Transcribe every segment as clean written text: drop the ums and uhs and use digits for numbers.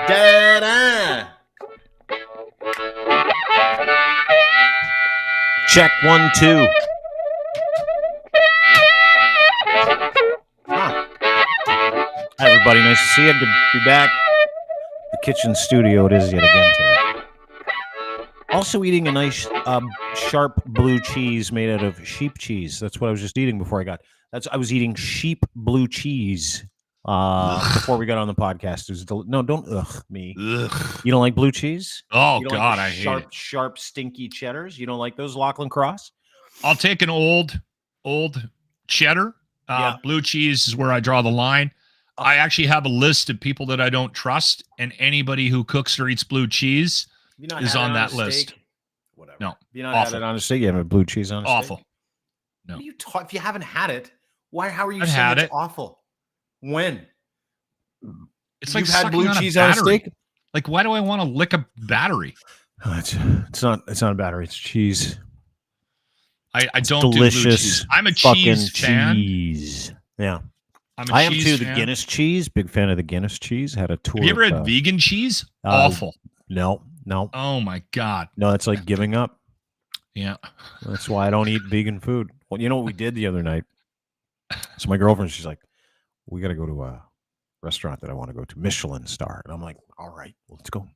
Da-da. Check 1, 2. Hi, everybody. Nice to see you. Good to be back. The kitchen studio it is yet again today. Also eating a nice sharp blue cheese made out of sheep cheese. That's what I was just eating before I was eating sheep blue cheese before we got on the podcast. It was no, don't me. Ugh. You don't like blue cheese? Oh, you don't God, like I hate it. Sharp, stinky cheddars? You don't like those Lochlin Cross? I'll take an old cheddar. Yeah. Blue cheese is where I draw the line. I actually have a list of people that I don't trust, and anybody who cooks or eats blue cheese is on that list. Whatever. No. You not had it on a steak? You have a blue cheese on a Awful. steak? No. What are you if you haven't had it, how are you I've saying had it's it. awful? When? It's like You've had sucking blue on cheese a on a battery. steak? Like, why do I want to lick a battery? Oh, it's not a battery. It's cheese. I don't delicious do blue cheese. I'm a cheese fan. Cheese. Yeah. I am too. The Guinness cheese. Big fan of the Guinness cheese. Had a tour. Have you ever had vegan cheese? Awful. No. Oh my God. No, it's like giving up. Yeah. That's why I don't eat vegan food. Well, you know what we did the other night? So my girlfriend, she's like, we got to go to a restaurant that I want to go to, Michelin star. And I'm like, all right, well, let's go.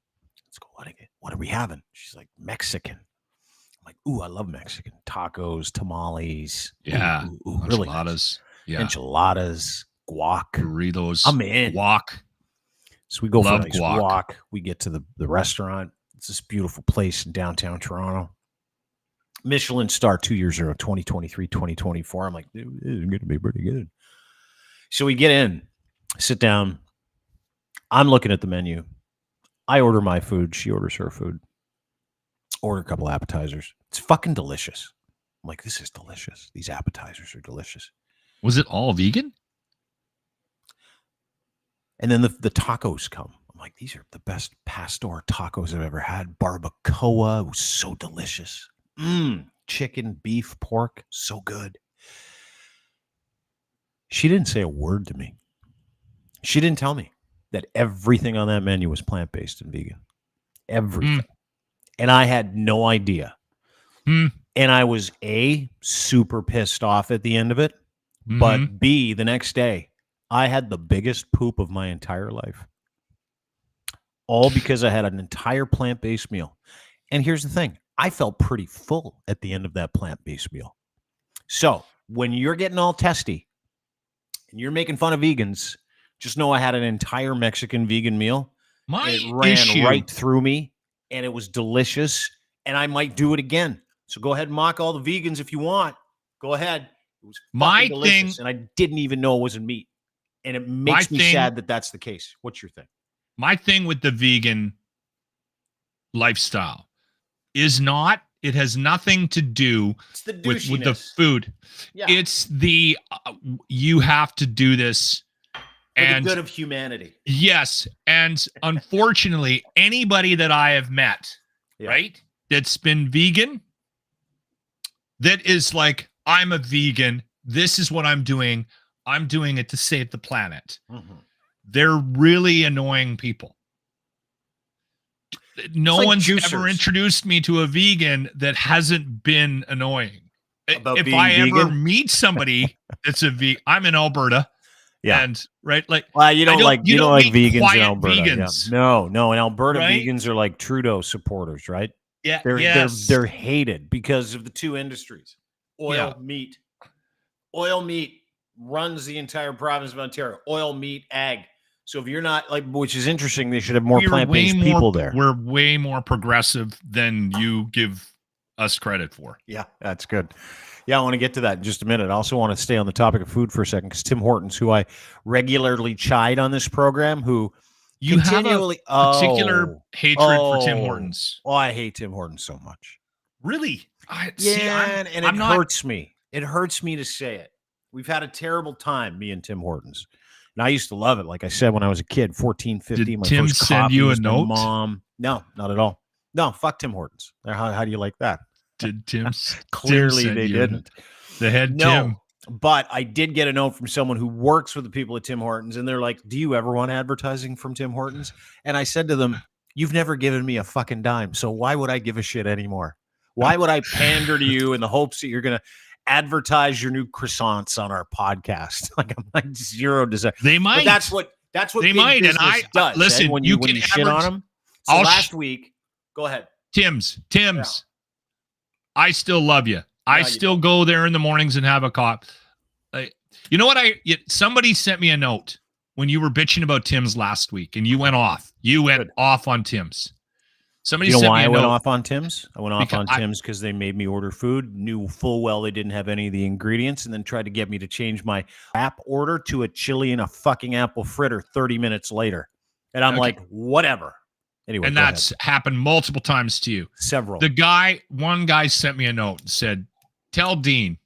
What are we having? She's like, Mexican. I'm like, ooh, I love Mexican. Tacos, tamales. Yeah. Ooh, really enchiladas. Nice. Yeah. Enchiladas, guac. Burritos. I'm in. Guac. So we go Love for nice guac. We get to the restaurant. It's this beautiful place in downtown Toronto. Michelin star 2 years ago, 2023, 2024. I'm like, dude, this is going to be pretty good. So we get in, sit down. I'm looking at the menu. I order my food. She orders her food. Order a couple appetizers. It's fucking delicious. I'm like, this is delicious. These appetizers are delicious. Was it all vegan? And then the tacos come. I'm like, these are the best pastor tacos I've ever had. Barbacoa. It was so delicious. Chicken, beef, pork. So good. She didn't say a word to me. She didn't tell me that everything on that menu was plant-based and vegan. Everything. And I had no idea. And I was A, super pissed off at the end of it. But B, the next day, I had the biggest poop of my entire life. All because I had an entire plant-based meal. And here's the thing. I felt pretty full at the end of that plant-based meal. So when you're getting all testy and you're making fun of vegans, just know I had an entire Mexican vegan meal. It ran right through me, and it was delicious, and I might do it again. So go ahead and mock all the vegans if you want. Go ahead. It was fucking delicious, and I didn't even know it wasn't meat. And it makes me sad that that's the case. What's your thing? My thing with the vegan lifestyle is not, it has nothing to do with the food. Yeah. It's the, you have to do this. For the good of humanity. Yes. And unfortunately, anybody that I have met, right, that's been vegan, that is like, I'm a vegan. This is what I'm doing. I'm doing it to save the planet. They're really annoying people. No one's ever introduced me to a vegan that hasn't been annoying. If I ever meet somebody that's a vegan, I'm in Alberta. Yeah. And like, well, you don't like vegans in Alberta. Vegans. Yeah. No. In Alberta, vegans are like Trudeau supporters, right? Yeah. They're hated because of the two industries. Oil, meat. Oil, meat runs the entire province of Ontario. Oil, meat, ag. So if you're not like, which is interesting, they should have more plant-based people there. We're way more progressive than you give us credit for. Yeah, that's good. Yeah, I want to get to that in just a minute. I also want to stay on the topic of food for a second because Tim Hortons, who I regularly chide on this program, who you continually have a particular hatred for Tim Hortons. Oh, I hate Tim Hortons so much. Really? And it hurts me. It hurts me to say it. We've had a terrible time, me and Tim Hortons. And I used to love it. Like I said, when I was a kid, 14, 15. Did Tim send you a note? Mom. No, not at all. No, fuck Tim Hortons. How do you like that? Did Tim? Clearly they didn't. The head Tim. But I did get a note from someone who works with the people at Tim Hortons, and they're like, "Do you ever want advertising from Tim Hortons?" And I said to them, "You've never given me a fucking dime, so why would I give a shit anymore? Why would I pander to you in the hopes that you're going to advertise your new croissants on our podcast?" Like, I'm like, zero desire. They might. But that's what they big might. business And I does. listen. When you when can you shit on them. So last week, go ahead. Tim's. Yeah. I still love you. I still go there in the mornings and have a cup. You know what? Somebody sent me a note when you were bitching about Tim's last week, and you went off. You went off on Tim's. Somebody You know sent why me a I went note. off on Tim's? I went off on Tim's because they made me order food, knew full well they didn't have any of the ingredients, and then tried to get me to change my app order to a chili and a fucking apple fritter 30 minutes later. And I'm like, whatever. Anyway, and that's happened multiple times to you. Several. One guy sent me a note and said, "Tell Dean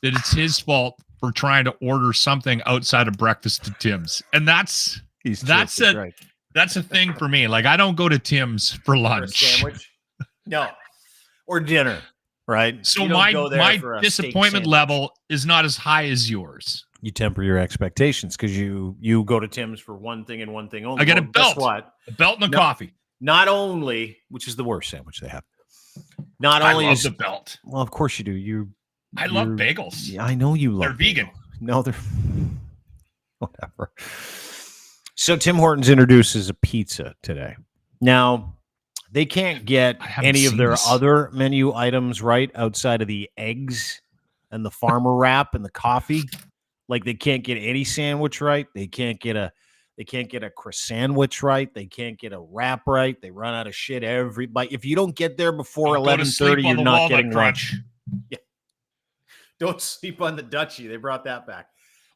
that it's his fault for trying to order something outside of breakfast at Tim's." And that's a thing for me. Like, I don't go to Tim's for lunch. For a sandwich? No. Or dinner, right? So my disappointment level is not as high as yours. You temper your expectations because you go to Tim's for one thing and one thing only. I get a belt. Guess what? A belt and a coffee. Not only, which is the worst sandwich they have. I love the belt. Well, of course you do. I love bagels. Yeah, I know you love. They're vegan. No, they're whatever. So Tim Hortons introduces a pizza today. Now, they can't get any of their other menu items right outside of the eggs and the farmer wrap and the coffee. Like, they can't get any sandwich right. They can't get a croissant right. They can't get a wrap right. They run out of shit if you don't get there before 11:30, you're not getting lunch. Yeah. Don't sleep on the Dutchie. They brought that back.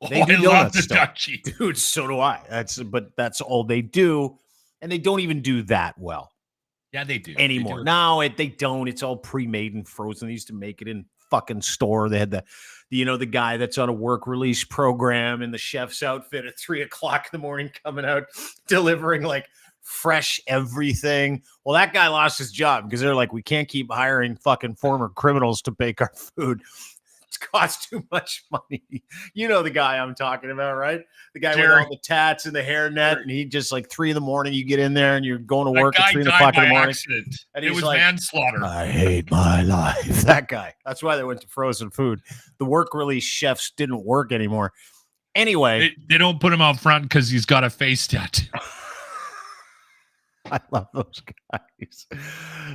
They I love the Dutchie. Dude, so do I. That's all they do. And they don't even do that well. Yeah, they do. Anymore. No, they don't. It's all pre-made and frozen. They used to make it in fucking store. They had the guy that's on a work release program in the chef's outfit at 3:00 in the morning coming out delivering like fresh everything. Well, that guy lost his job because they're like, we can't keep hiring fucking former criminals to bake our food. It costs too much money. You know the guy I'm talking about, right? The guy with all the tats and the hairnet, and he just like 3 a.m. you get in there and you're going to work at 3 o'clock in the morning. Accident. And it was like, manslaughter. I hate my life. That guy. That's why they went to frozen food. The work release chefs didn't work anymore. Anyway, they don't put him out front because he's got a face tattoo. I love those guys.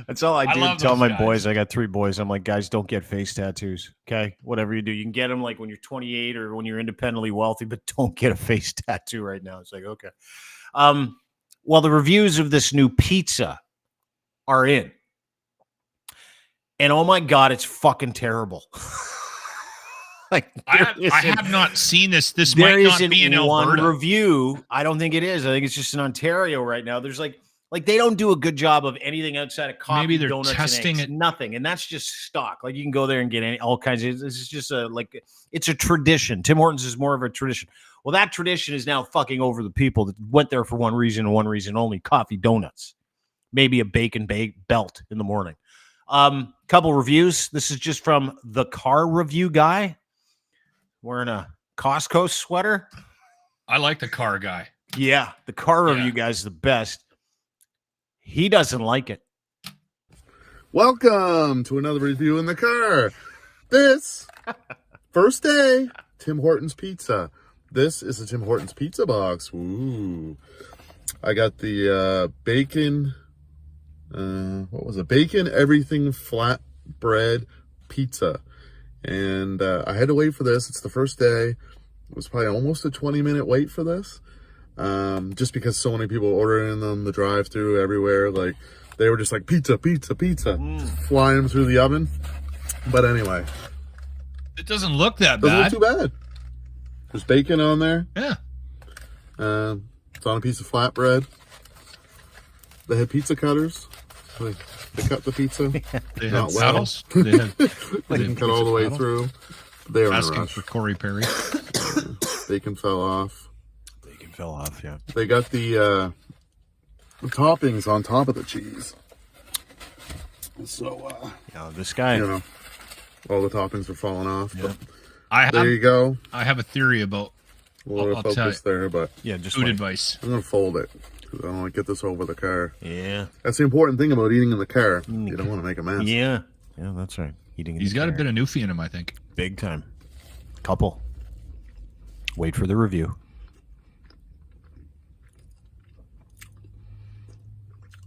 That's all I do. Tell my boys. I got 3 boys. I'm like, guys, don't get face tattoos. Okay, whatever you do, you can get them like when you're 28 or when you're independently wealthy, but don't get a face tattoo right now. It's like, okay. Well, the reviews of this new pizza are in, and oh my god, it's fucking terrible. Like, I have not seen this. This might not be in Alberta. One review. I don't think it is. I think it's just in Ontario right now. There's like they don't do a good job of anything outside of coffee. Maybe they're donuts, testing and eggs. Nothing, and that's just stock. Like, you can go there and get all kinds of. This is just it's a tradition. Tim Hortons is more of a tradition. Well, that tradition is now fucking over the people that went there for one reason and one reason only: coffee, donuts, maybe a bacon belt in the morning. Couple reviews. This is just from the car review guy wearing a Costco sweater. I like the car guy. Yeah, the car review guy's the best. He doesn't like it. Welcome to another review in the car. This first day, Tim Hortons pizza. This is a Tim Hortons pizza box. Ooh. I got the bacon, what was it? Bacon everything flatbread pizza. And I had to wait for this. It's the first day. It was probably almost a 20-minute wait for this. Just because so many people ordering them, the drive-thru everywhere, like they were just like pizza, flying them through the oven. But anyway, it doesn't look that bad. Doesn't look too bad. There's bacon on there. Yeah. It's on a piece of flatbread. They had pizza cutters. They cut the pizza. They had saddles. They can cut all the way through. They were asking for Corey Perry. Bacon fell off. Yeah. They got the toppings on top of the cheese. So, this guy, all the toppings are falling off. Yeah. But There you go. I have a theory about A little I'll tell focus there, but Yeah, just food wait. advice. I'm gonna fold it because I don't want to get this over the car. Yeah. That's the important thing about eating in the car. You don't want to make a mess. Yeah. Yeah, that's right. Eating. He's got a bit of Newfie in him, I think. Big time. Couple. Wait for the review.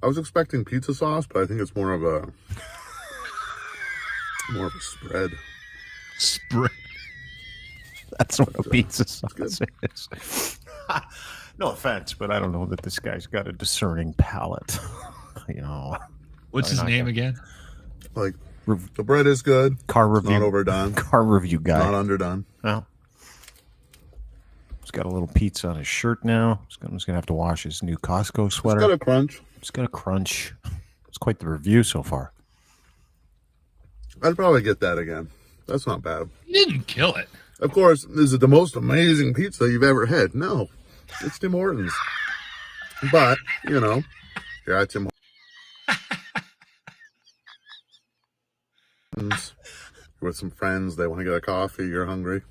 I was expecting pizza sauce, but I think it's more of a spread. Spread. That's what a pizza sauce is. No offense, but I don't know that this guy's got a discerning palate. You know. What's his name again? Like the bread is good. Car It's review. not overdone. Car review guy. Not underdone. Well, he's got a little pizza on his shirt now. He's gonna have to wash his new Costco sweater. It's got a crunch. It's got a crunch. It's quite the review so far. I'd probably get that again. That's not bad. You didn't kill it. Of course, is it the most amazing pizza you've ever had? No. It's Tim Hortons. But, you know, you're at Tim Hortons. You're with some friends. They want to get a coffee. You're hungry.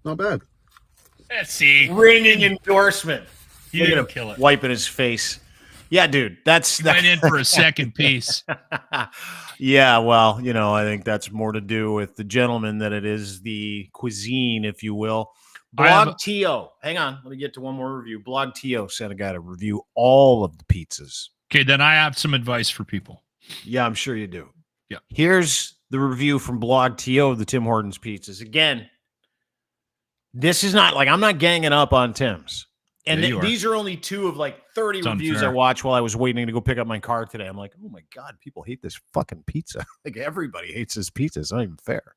Not bad. Let's see. Ringing endorsement. You didn't kill it. Wiping his face. Yeah, dude. That's Went in for a second piece. Yeah, well, you know, I think that's more to do with the gentleman than it is the cuisine, if you will. Blog TO. Hang on. Let me get to one more review. Blog TO sent a guy to review all of the pizzas. Okay, then I have some advice for people. Yeah, I'm sure you do. Yeah. Here's the review from Blog TO of the Tim Hortons pizzas. Again, this is not like I'm not ganging up on Tim's. And these are only 2 of like 30 reviews I watched while I was waiting to go pick up my car today. I'm like, oh my God, people hate this fucking pizza. Like everybody hates this pizza. It's not even fair.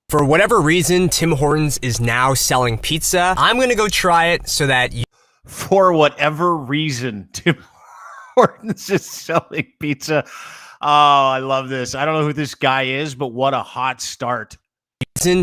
For whatever reason, Tim Hortons is now selling pizza. I'm going to go try it so that you... For whatever reason, Tim Hortons is selling pizza. Oh, I love this. I don't know who this guy is, but what a hot start.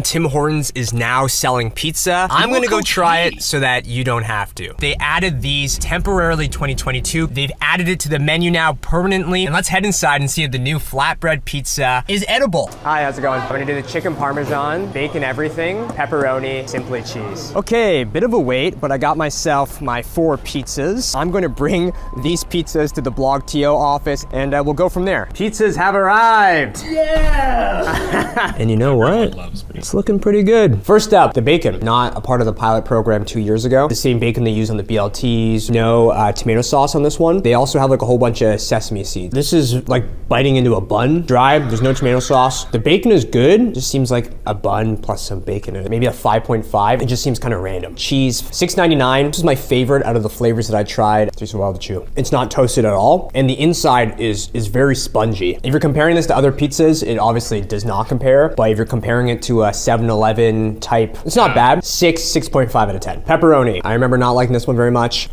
Tim Hortons is now selling pizza. I'm going to go try it so that you don't have to. They added these temporarily 2022. They've added it to the menu now permanently. And let's head inside and see if the new flatbread pizza is edible. Hi, how's it going? I'm gonna do the chicken parmesan, bacon everything, pepperoni, simply cheese. Okay, bit of a wait, but I got myself my 4 pizzas. I'm gonna bring these pizzas to the Blog TO office and we'll go from there. Pizzas have arrived! Yeah! And you know what? It's looking pretty good. First up, the bacon. Not a part of the pilot program 2 years ago. The same bacon they use on the BLTs. No tomato sauce on this one. They also have like a whole bunch of sesame seeds. This is like biting into a bun. Dry, there's no tomato sauce. The bacon is good. It just seems like a bun plus some bacon in it. Maybe a 5.5. It just seems kind of random. Cheese, $6.99. This is my favorite out of the flavors that I tried. It takes a while to chew. It's not toasted at all. And the inside is very spongy. If you're comparing this to other pizzas, it obviously does not compare. But if you're comparing it to a 7-Eleven type, it's not bad. 6.5 out of 10. Pepperoni. I remember not liking this one very much.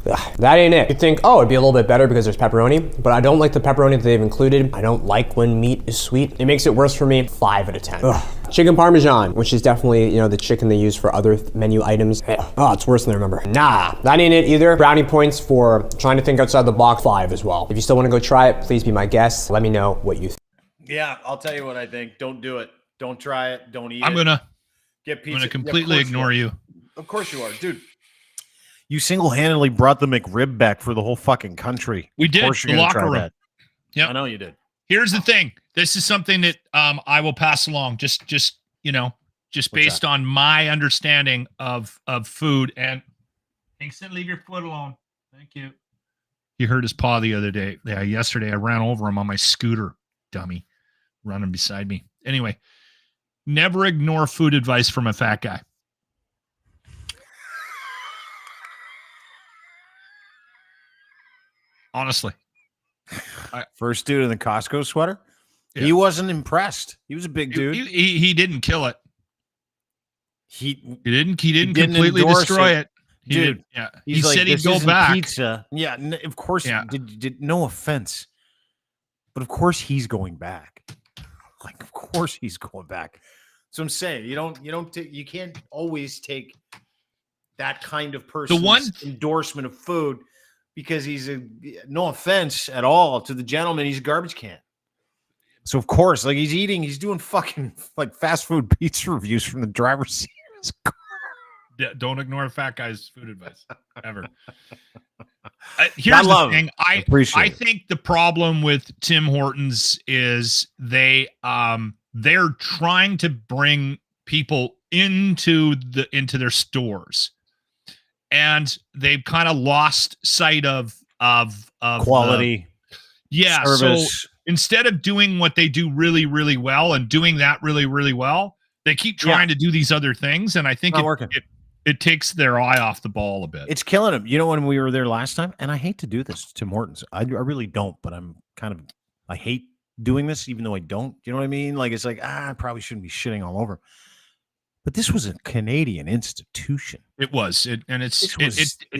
Ugh, that ain't it. You'd think, oh, it'd be a little bit better because there's pepperoni, but I don't like the pepperoni that they've included. I don't like when meat is sweet. It makes it worse for me. 5 out of 10. Ugh. Chicken Parmesan, which is definitely, you know, the chicken they use for other menu items. Oh, it's worse than I remember. Nah, that ain't it either. Brownie points for trying to think outside the box. 5 as well. If you still want to go try it, please be my guest. Let me know what you think. Yeah, I'll tell you what I think. Don't do it. Don't try it. Don't eat it. I'm gonna get pizza. completely ignore you. Of course you are, dude. You single-handedly brought the McRib back for the whole fucking country. We did. Of course The you're gonna locker try room. that. Yep. I know you did. Here's the thing. This is something that I will pass along. Just based on my understanding of food. And Kingston, leave your foot alone. Thank you. He hurt his paw the other day. Yeah, yesterday I ran over him on my scooter. Dummy, running beside me. Anyway, never ignore food advice from a fat guy. Honestly. First dude in the Costco sweater. Yeah. He wasn't impressed. He was a big dude. He didn't kill it. He didn't completely destroy it. Dude, yeah. He said like, he'd go back. Pizza. Yeah, of course. Yeah. Did no offense, but of course he's going back. Like, of course he's going back. So I'm saying you can't always take that kind of person's endorsement of food because he's no offense at all to the gentleman. He's a garbage can. So of course, like he's doing fucking like fast food pizza reviews from the driver's seat of his car. Yeah, don't ignore a fat guy's food advice ever. Here's the thing. I think the problem with Tim Hortons is they're trying to bring people into their stores, and they've kind of lost sight of quality. Service. So instead of doing what they do really, really well and doing that really, really well, they keep trying to do these other things, and I think it takes their eye off the ball a bit. It's killing them. You know, when we were there last time, and I hate to do this to Tim Hortons. I really don't, but I hate doing this, even though I don't. You know what I mean? Like, it's like, I probably shouldn't be shitting all over. But this was a Canadian institution. It was. It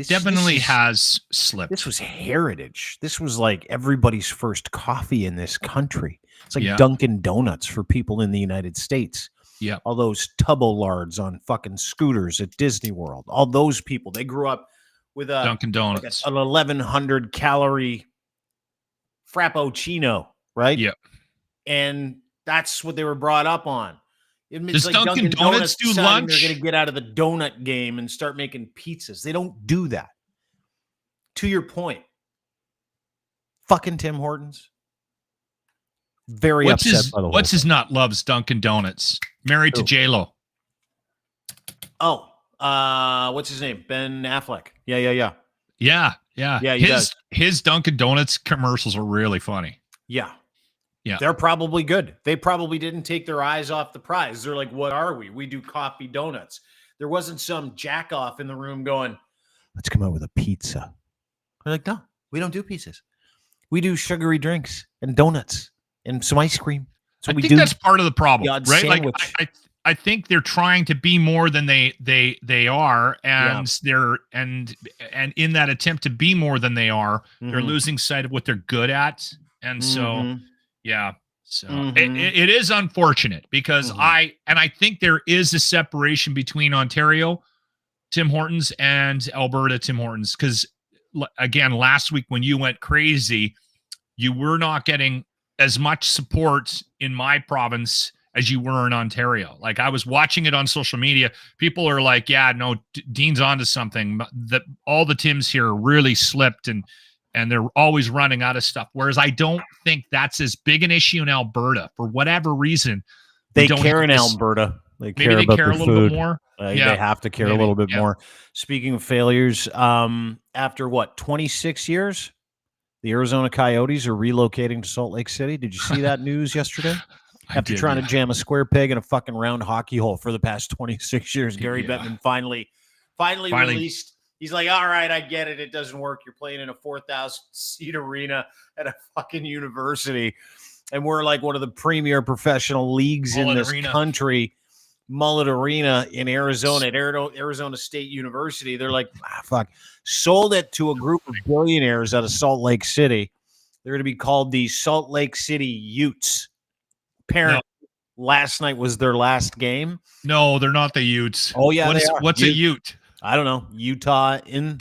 definitely has slipped. This was heritage. This was like everybody's first coffee in this country. It's like Dunkin' Donuts for people in the United States. Yeah. All those tubbo-lards on fucking scooters at Disney World. All those people, they grew up with a Dunkin' Donuts, like an 1,100 calorie frappuccino, right? Yeah. And that's what they were brought up on. Does like Dunkin' Donuts do lunch? They're going to get out of the donut game and start making pizzas. They don't do that. To your point, fucking Tim Hortons. Very upset by the whole What's his nut loves Dunkin' Donuts. Married to J-Lo. Oh, what's his name? Ben Affleck. Yeah. Yeah. His Dunkin' Donuts commercials are really funny. Yeah. Yeah. They're probably good. They probably didn't take their eyes off the prize. They're like, what are we? We do coffee donuts. There wasn't some jack off in the room going, let's come out with a pizza. They're like, no, we don't do pizzas. We do sugary drinks and donuts and some ice cream. I think that's part of the problem, right? Sandwich. Like I think they're trying to be more than they are, and they're and in that attempt to be more than they are, they're losing sight of what they're good at, and so it is unfortunate because I think there is a separation between Ontario Tim Hortons and Alberta Tim Hortons, because again, last week when you went crazy, you were not getting as much support in my province as you were in Ontario. Like, I was watching it on social media. People are like, yeah, no, Dean's onto something. That all the Tims here really slipped and they're always running out of stuff. Whereas I don't think that's as big an issue in Alberta for whatever reason. They care in Alberta. They care about their a little food. bit more. They have to care a little bit more. Speaking of failures, after 26 years, the Arizona Coyotes are relocating to Salt Lake City. Did you see that news yesterday? After trying to jam a square peg in a fucking round hockey hole for the past 26 years, Gary Bettman finally released. He's like, all right, I get it. It doesn't work. You're playing in a 4,000-seat arena at a fucking university. And we're like one of the premier professional leagues in this country. Mullet Arena in Arizona at Arizona State University. They're like, fuck. Sold it to a group of billionaires out of Salt Lake City. They're going to be called the Salt Lake City Utes. Apparently, last night was their last game. No, they're not the Utes. Oh, yeah, what's a Ute? I don't know. Utah in.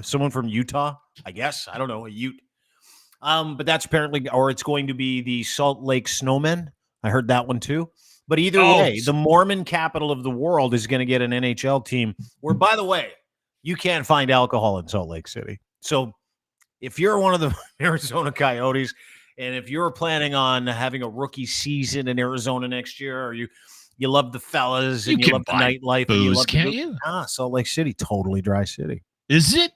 Someone from Utah, I guess. I don't know. A Ute. But that's apparently, or it's going to be the Salt Lake Snowmen. I heard that one too. But either way, the Mormon capital of the world is going to get an NHL team where, by the way, you can't find alcohol in Salt Lake City. So if you're one of the Arizona Coyotes and if you're planning on having a rookie season in Arizona next year, or you love the fellas and you love the nightlife, booze, and you love can't you? Salt Lake City, totally dry city. Is it?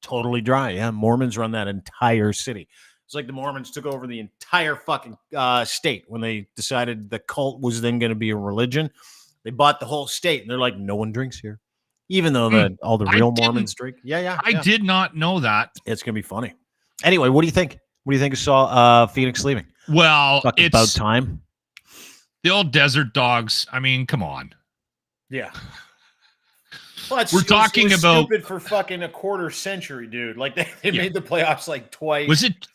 Totally dry. Yeah, Mormons run that entire city. It's like the Mormons took over the entire fucking state when they decided the cult was then going to be a religion. They bought the whole state, and they're like, no one drinks here, even though all the real Mormons drink. I did not know that. It's going to be funny. Anyway, what do you think? What do you think of Phoenix leaving? Well, it's about time. The old desert dogs. I mean, come on. Yeah. Well, we're talking about stupid for fucking a quarter century, dude. Like they made the playoffs like twice. Was it?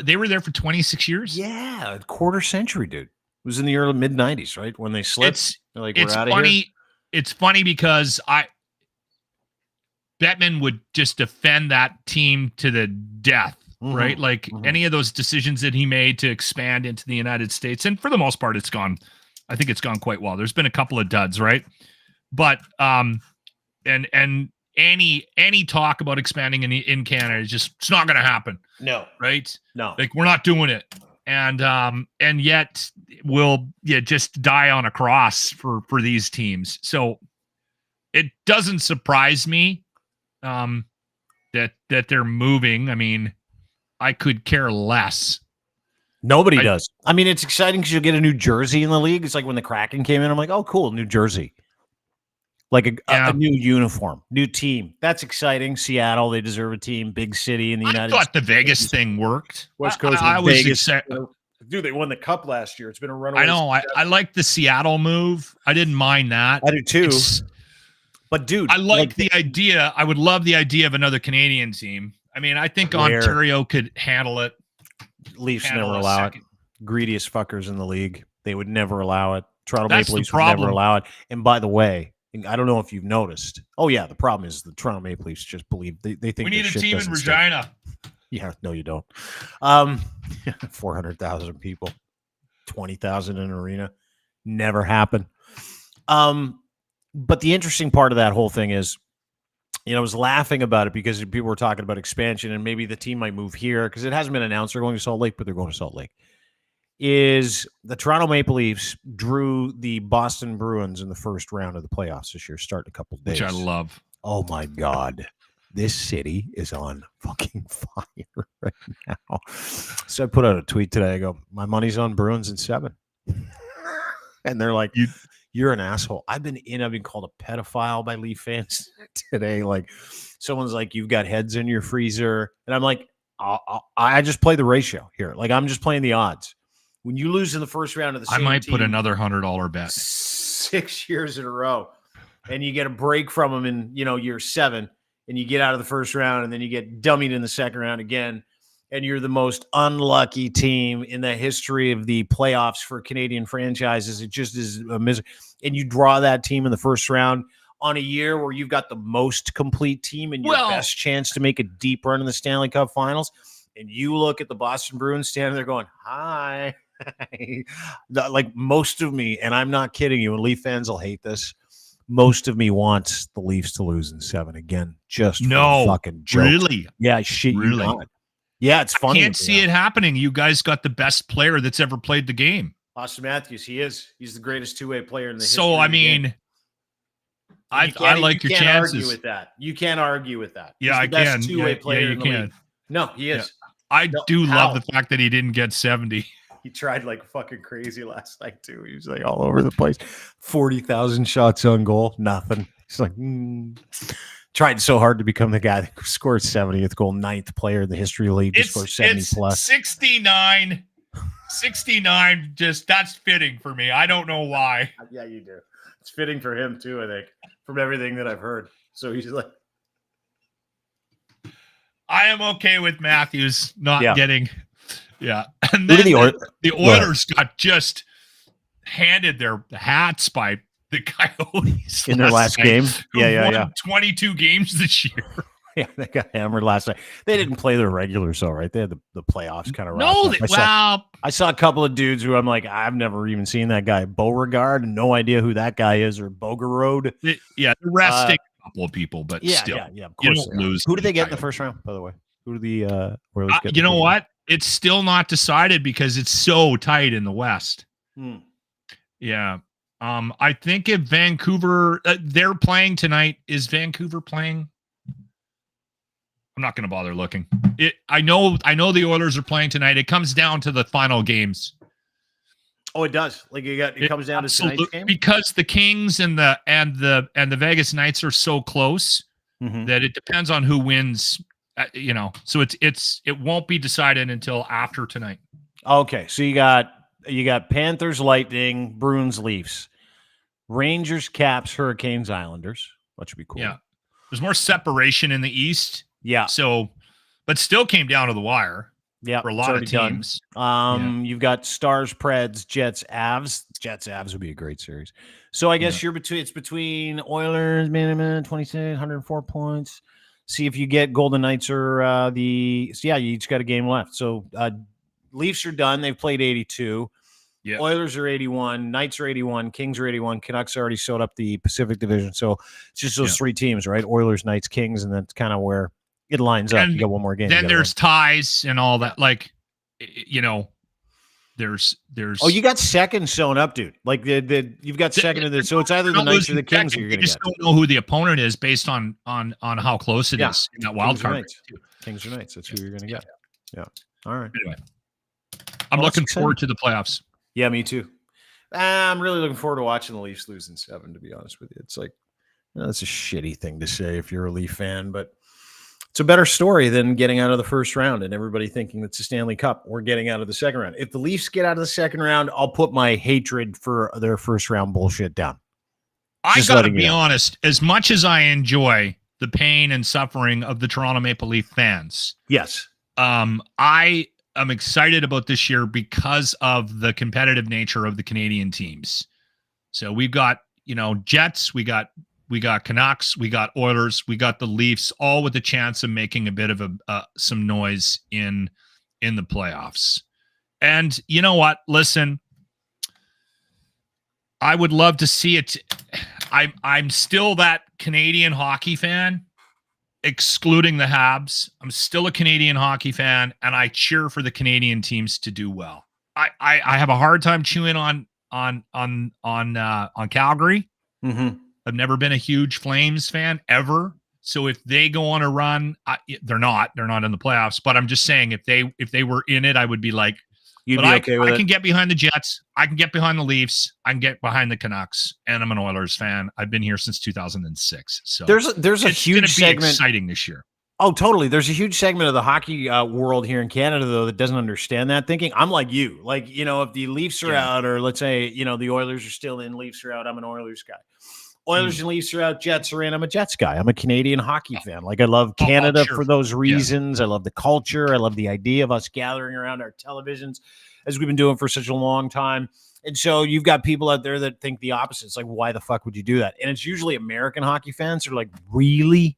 They were there for 26 years. Yeah, a quarter century, dude. It was in the early mid 90s, right? When they slipped. They're like, we're out of here. It's funny because Bettman would just defend that team to the death. right? Like any of those decisions that he made to expand into the United States. And for the most part, I think it's gone quite well. There's been a couple of duds, right? But, and any talk about expanding in Canada is just, it's not going to happen. No. Right? No. Like, we're not doing it. And yet we'll just die on a cross for these teams. So it doesn't surprise me that they're moving. I mean, I could care less. Nobody does. I mean, it's exciting because you'll get a New Jersey in the league. It's like when the Kraken came in, I'm like, oh, cool, New Jersey. Like a new uniform, new team. That's exciting. Seattle, they deserve a team. Big city in the United States. I thought the Vegas thing worked. West Coast, I was Vegas. excited. Dude, they won the cup last year. It's been a runaway. I know. I like the Seattle move. I didn't mind that. I do too. But dude, I like the idea. I would love the idea of another Canadian team. I mean, I think Ontario could handle it. Leafs never allow it. Greediest fuckers in the league. They would never allow it. Toronto Maple Leafs would never allow it. And by the way, I don't know if you've noticed. Oh yeah, the problem is the Toronto Maple Leafs just believe they think we need a team in Regina. Yeah, no, you don't. 400,000 people, 20,000 in an arena, never happen. But the interesting part of that whole thing is, I was laughing about it because people were talking about expansion and maybe the team might move here because it hasn't been announced they're going to Salt Lake, but they're going to Salt Lake. Is the Toronto Maple Leafs drew the Boston Bruins in the first round of the playoffs this year, starting a couple of days. Which I love. Oh my God. This city is on fucking fire right now. So I put out a tweet today. I go, my money's on Bruins in 7. And they're like, you're an asshole. I've been called a pedophile by Leaf fans today. Like, someone's like, you've got heads in your freezer. And I'm like, I just play the ratio here. Like, I'm just playing the odds. When you lose in the first round of the same I might team, put another $100 bet 6 years in a row, and you get a break from them in year 7, and you get out of the first round, and then you get dummied in the second round again, and you're the most unlucky team in the history of the playoffs for Canadian franchises. It just is a misery. And you draw that team in the first round on a year where you've got the most complete team and your best chance to make a deep run in the Stanley Cup Finals. And you look at the Boston Bruins standing there going, hi. Like, most of me, and I'm not kidding you, and Leaf fans will hate this, most of me wants the Leafs to lose in 7 again. Just for fucking joke. Really? Yeah, shit you not. Yeah, it's funny. I can't see it happening. You guys got the best player that's ever played the game. Austin Matthews, he's the greatest two-way player in the history. So, I mean, I like your chances. Argue with that. You can't argue with that. Yeah, I can. Two-way player in the league. No, he is. Yeah. I do love the fact that he didn't get 70. He tried like fucking crazy last night too. He was like all over the place. 40,000 shots on goal, nothing. He's like, tried so hard to become the guy that scored 70th goal, 9th player in the history of the league to score 70 plus. 69. Just that's fitting for me. I don't know why. Yeah, you do. It's fitting for him too, I think, from everything that I've heard. So he's like, I am okay with Matthews not getting. Yeah. And then the Oilers got just handed their hats by the Coyotes in their last game. Yeah. 22 games this year. Yeah, they got hammered last night. They didn't play their regulars, though, right? They had the playoffs kind of. No, I saw a couple of dudes who I'm like, I've never even seen that guy. Beauregard, no idea who that guy is, or Bogorode. The resting a couple of people, but still, yeah. Of course, you don't lose. Who did they get in the first round, by the way? Who did the Oilers get? You know what? It's still not decided because it's so tight in the West. Yeah. I think if Vancouver, they're playing tonight. Is Vancouver playing? I'm not going to bother looking. I know the Oilers are playing tonight. It comes down to the final games. Oh, it does. Like it comes down to tonight's game because the Kings and the Vegas Knights are so close that it depends on who wins. So it won't be decided until after tonight. Okay, so you got Panthers, Lightning, Bruins, Leafs, Rangers, Caps, Hurricanes, Islanders. That should be cool. Yeah, there's more separation in the East. Yeah. So, but still came down to the wire. Yeah, for a lot of teams. You've got Stars, Preds, Jets, Avs. Jets, Avs would be a great series. So I guess it's between Oilers, minimum 26, 104 points. see if you get Golden Knights or you each got a game left. So Leafs are done. They've played 82. Yeah. Oilers are 81. Knights are 81. Kings are 81. Canucks already sewed up the Pacific Division. So it's just those three teams, right? Oilers, Knights, Kings, and that's kind of where it lines up. And you got one more game. Then there's ties and all that. Like, there's. Oh, you got second sewn up, dude. Like you've got second in this. So it's either the Knights or the Kings you're going to get. You just don't know who the opponent is based on how close it is in that wild card. Kings or Knights. That's who you're going to get. Yeah. All right. Anyway, I'm looking forward to the playoffs. Yeah, me too. I'm really looking forward to watching the Leafs lose in 7, to be honest with you. It's like, that's a shitty thing to say if you're a Leaf fan, but it's a better story than getting out of the first round and everybody thinking it's a Stanley Cup or getting out of the second round. If the Leafs get out of the second round, I'll put my hatred for their first round bullshit down. I got to be honest, as much as I enjoy the pain and suffering of the Toronto Maple Leaf fans. Yes. I'm excited about this year because of the competitive nature of the Canadian teams. So we've got, Jets, we got Canucks, we got Oilers, we got the Leafs, all with the chance of making a bit of some noise in the playoffs. And you know what? Listen, I would love to see it. I'm still that Canadian hockey fan. Excluding the Habs, I'm still a Canadian hockey fan, and I cheer for the Canadian teams to do well. I have a hard time chewing on Calgary. Mm-hmm. I've never been a huge Flames fan ever. So if they go on a run, they're not in the playoffs. But I'm just saying, if they were in it, I would be like, You'd be okay with it. I can get behind the Jets. I can get behind the Leafs. I can get behind the Canucks. And I'm an Oilers fan. I've been here since 2006. So there's a huge segment. Exciting this year. Oh, totally. There's a huge segment of the hockey world here in Canada, though, that doesn't understand that thinking. I'm like you. Like, if the Leafs are out, or let's say, the Oilers are still in, Leafs are out, I'm an Oilers guy. Oilers and Leafs are out, Jets are in, I'm a Jets guy. I'm a Canadian hockey fan. Like, I love Canada for those reasons. I love the culture. I love the idea of us gathering around our televisions, as we've been doing for such a long time. And so you've got people out there that think the opposite. It's like, why the fuck would you do that? And it's usually American hockey fans who are like, really?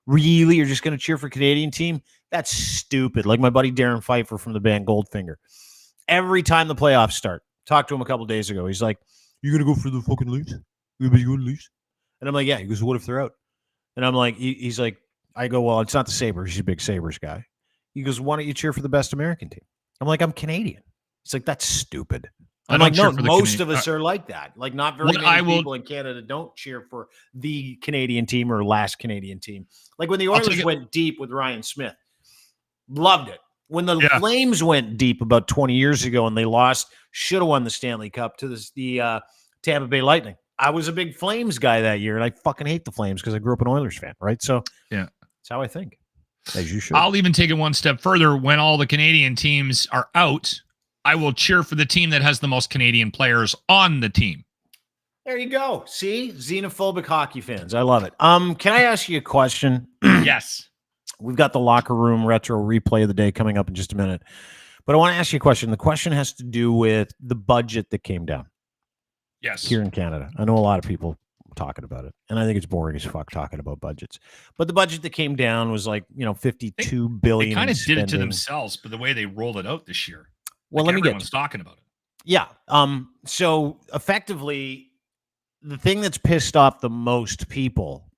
Really? You're just going to cheer for Canadian team? That's stupid. Like my buddy Darren Pfeiffer from the band Goldfinger. Every time the playoffs start, talked to him a couple days ago. He's like, you going to go for the fucking Leafs? You going to Leafs? And I'm like, yeah. He goes, what if they're out? And I'm like, he's like, I go, well, it's not the Sabres. He's a big Sabres guy. He goes, why don't you cheer for the best American team? I'm like, I'm Canadian. He's like, that's stupid. I'm like, no, most of us are like that. Like, not very many people in Canada don't cheer for the Canadian team or last Canadian team. Like when the Oilers went deep with Ryan Smith, loved it. When the Flames went deep about 20 years ago and they lost, should have won the Stanley Cup to the Tampa Bay Lightning. I was a big Flames guy that year, and I fucking hate the Flames because I grew up an Oilers fan, right? So yeah, that's how I think. As you should. I'll even take it one step further. When all the Canadian teams are out, I will cheer for the team that has the most Canadian players on the team. There you go. See? Xenophobic hockey fans. I love it. Can I ask you a question? Yes. We've got the locker room retro replay of the day coming up in just a minute. But I want to ask you a question. The question has to do with the budget that came down. Yes. Here in Canada. I know a lot of people talking about it, and I think it's boring as fuck talking about budgets. But the budget that came down was like, $52 billion. They kind of did it to themselves, but the way they rolled it out this year. Well, let me get talking about it. Yeah. So effectively, the thing that's pissed off the most people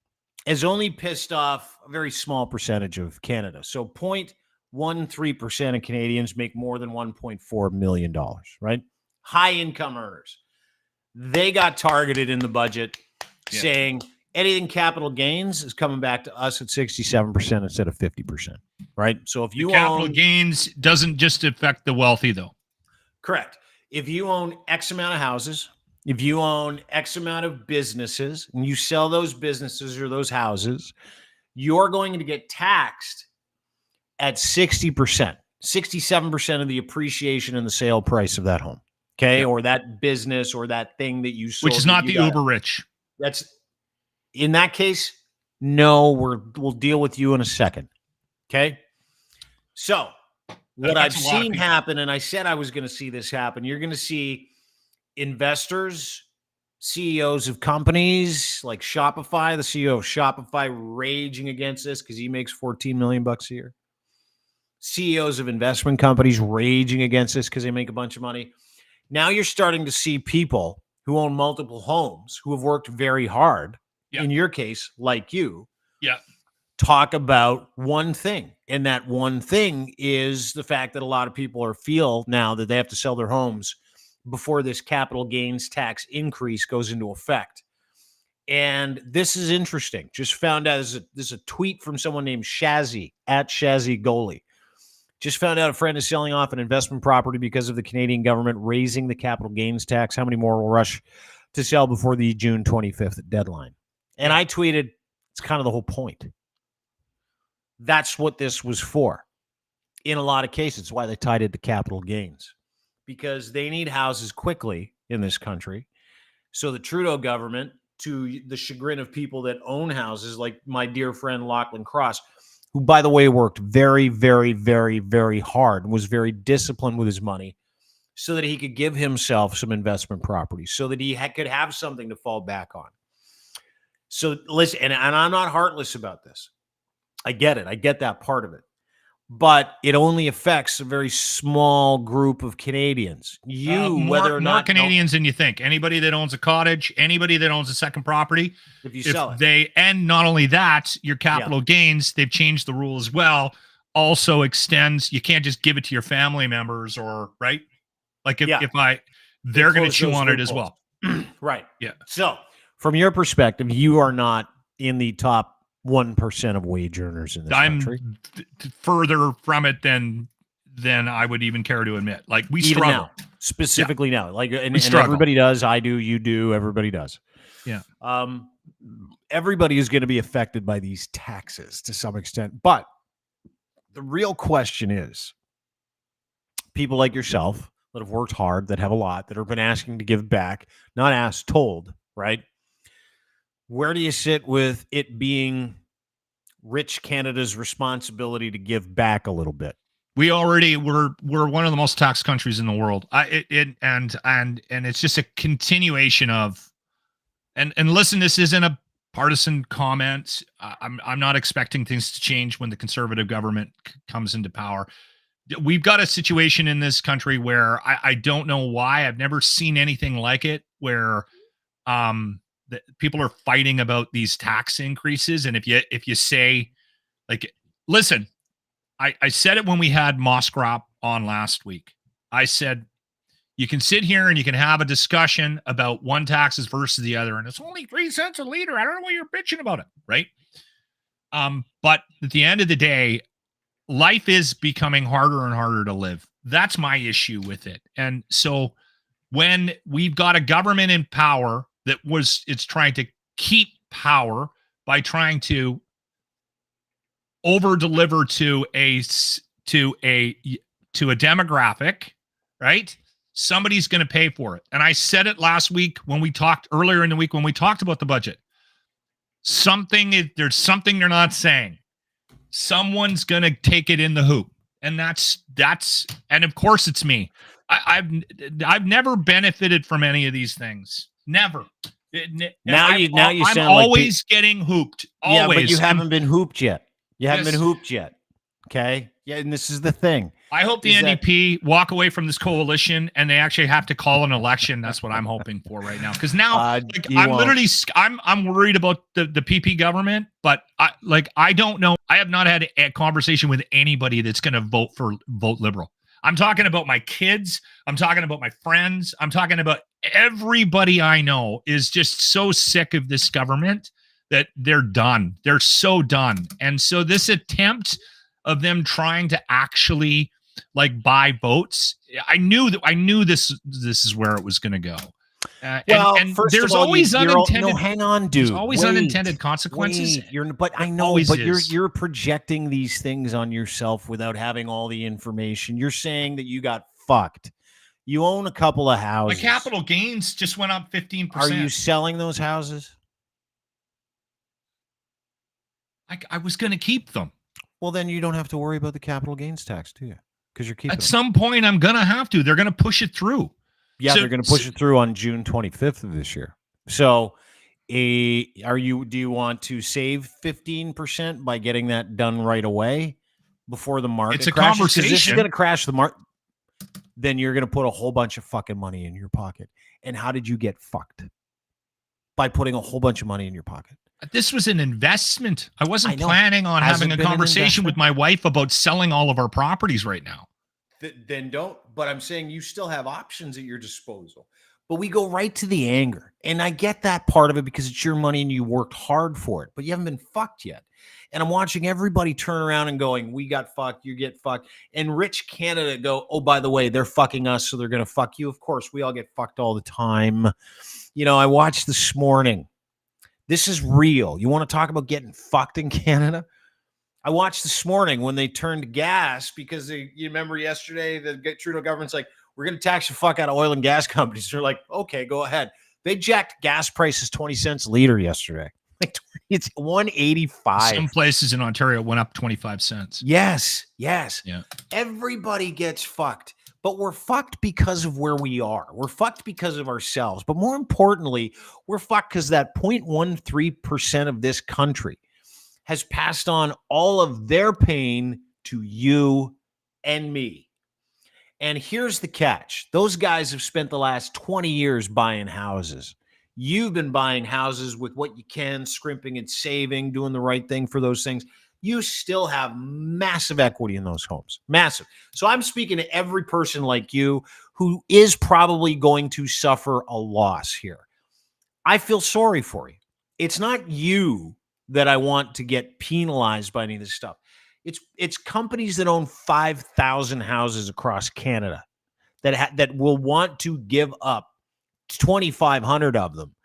has only pissed off a very small percentage of Canada. So 0.13% of Canadians make more than $1.4 million, right? High income earners. They got targeted in the budget saying anything capital gains is coming back to us at 67% instead of 50%, right? So if you capital gains doesn't just affect the wealthy, though. Correct. If you own X amount of houses, if you own X amount of businesses, and you sell those businesses or those houses, you're going to get taxed at 60%, 67% of the appreciation in the sale price of that home. Okay. Or that business or that thing that you sold. Which is not the uber rich. That's in that case. No, we'll deal with you in a second. Okay. So what I've seen happen, and I said I was going to see this happen, you're going to see investors CEOs of companies like Shopify, the CEO of Shopify raging against this because he makes $14 million a year. CEOs of investment companies raging against this because they make a bunch of money. Now you're starting to see people who own multiple homes who have worked very hard, in your case, like you, talk about one thing. And that one thing is the fact that a lot of people feel now that they have to sell their homes before this capital gains tax increase goes into effect. And this is interesting. Just found out, this is a tweet from someone named Shazzy, at Shazzy Goalie. Just found out a friend is selling off an investment property because of the Canadian government raising the capital gains tax. How many more will rush to sell before the June 25th deadline? And I tweeted, it's kind of the whole point. That's what this was for. In a lot of cases, why they tied it to capital gains. Because they need houses quickly in this country. So the Trudeau government, to the chagrin of people that own houses, like my dear friend Lochlin Cross, who, by the way, worked very, very, very, very hard and was very disciplined with his money so that he could give himself some investment properties, so that he could have something to fall back on. So listen, and I'm not heartless about this. I get it. I get that part of it. But it only affects a very small group of Canadians. Whether or not more Canadians than you think. Anybody that owns a cottage, anybody that owns a second property, if you sell it. And not only that, your capital gains, they've changed the rule as well, also extends. You can't just give it to your family members right? Like they're going to chew on it as well. Right. Yeah. So from your perspective, you are not in the top 1% of wage earners in this country. I'm further from it than I would even care to admit. Like we even struggle now, specifically now. Like and struggle. Everybody does. I do. You do. Everybody does. Yeah. Everybody is going to be affected by these taxes to some extent. But the real question is, people like yourself that have worked hard, that have a lot, that have been asking to give back, not asked, told, right? Where do you sit with it being rich Canada's responsibility to give back a little bit? We're one of the most taxed countries in the world. And it's just a continuation of, and listen, this isn't a partisan comment. I'm not expecting things to change when the Conservative government comes into power. We've got a situation in this country where I don't know why. I've never seen anything like it, where that people are fighting about these tax increases. And if you say, like, listen, I said it when we had Moskrop on last week. I said, you can sit here and you can have a discussion about one taxes versus the other, and it's only 3 cents a liter. I don't know why you're bitching about it, right? But at the end of the day, life is becoming harder and harder to live. That's my issue with it. And so when we've got a government in power it's trying to keep power by trying to over deliver to a demographic, right? Somebody's going to pay for it. And I said it last week earlier in the week when we talked about the budget. There's something they're not saying. Someone's going to take it in the hoop. And and of course it's me. I've never benefited from any of these things. Never. I'm sound always like getting hooped. Always. Yeah, but you haven't been hooped yet. You haven't been hooped yet. Okay. Yeah, and this is the thing. I hope the NDP walk away from this coalition and they actually have to call an election. That's what I'm hoping for right now. Because now, I'm worried about the PeePee government. But I don't know. I have not had a conversation with anybody that's going to vote Liberal. I'm talking about my kids. I'm talking about my friends. I'm talking about everybody I know is just so sick of this government that they're done. They're so done. And so this attempt of them trying to actually buy votes, I knew this is where it was going to go. And there's always unintended. No, hang on, dude. There's always unintended consequences. You're projecting these things on yourself without having all the information. You're saying that you got fucked. You own a couple of houses. My capital gains just went up 15%. Are you selling those houses? I was going to keep them. Well, then you don't have to worry about the capital gains tax, do you? Because you're keeping At some point, I'm going to have to. They're going to push it through. Yeah, they're going to push it through on June 25th of this year. So, do you want to save 15% by getting that done right away before the market It's a crashes? 'Cause this is conversation. going to crash the market. Then you're going to put a whole bunch of fucking money in your pocket. And how did you get fucked? By putting a whole bunch of money in your pocket. This was an investment. I wasn't I know. planning on Hasn't having a been an conversation with investment. my wife about selling all of our properties right now. Then don't. But I'm saying you still have options at your disposal. But we go right to the anger. And I get that part of it because it's your money and you worked hard for it. But you haven't been fucked yet. And I'm watching everybody turn around and going, we got fucked, you get fucked. And rich Canada go, oh, by the way, they're fucking us, so they're going to fuck you. Of course, we all get fucked all the time. You know, I watched this morning. This is real. You want to talk about getting fucked in Canada? I watched this morning when they turned gas because you remember yesterday the Trudeau government's like, we're going to tax the fuck out of oil and gas companies. They're like, okay, go ahead. They jacked gas prices 20 cents a liter yesterday. Like it's $1.85. Some places in Ontario went up 25 cents. Yes. Yeah. Everybody gets fucked. But we're fucked because of where we are. We're fucked because of ourselves. But more importantly, we're fucked because that 0.13% of this country has passed on all of their pain to you and me. And here's the catch. Those guys have spent the last 20 years buying houses. You've been buying houses with what you can, scrimping and saving, doing the right thing for those things. You still have massive equity in those homes. Massive. So I'm speaking to every person like you who is probably going to suffer a loss here. I feel sorry for you. It's not you that I want to get penalized by any of this stuff. It's companies that own 5,000 houses across Canada that will want to give up 2,500 of them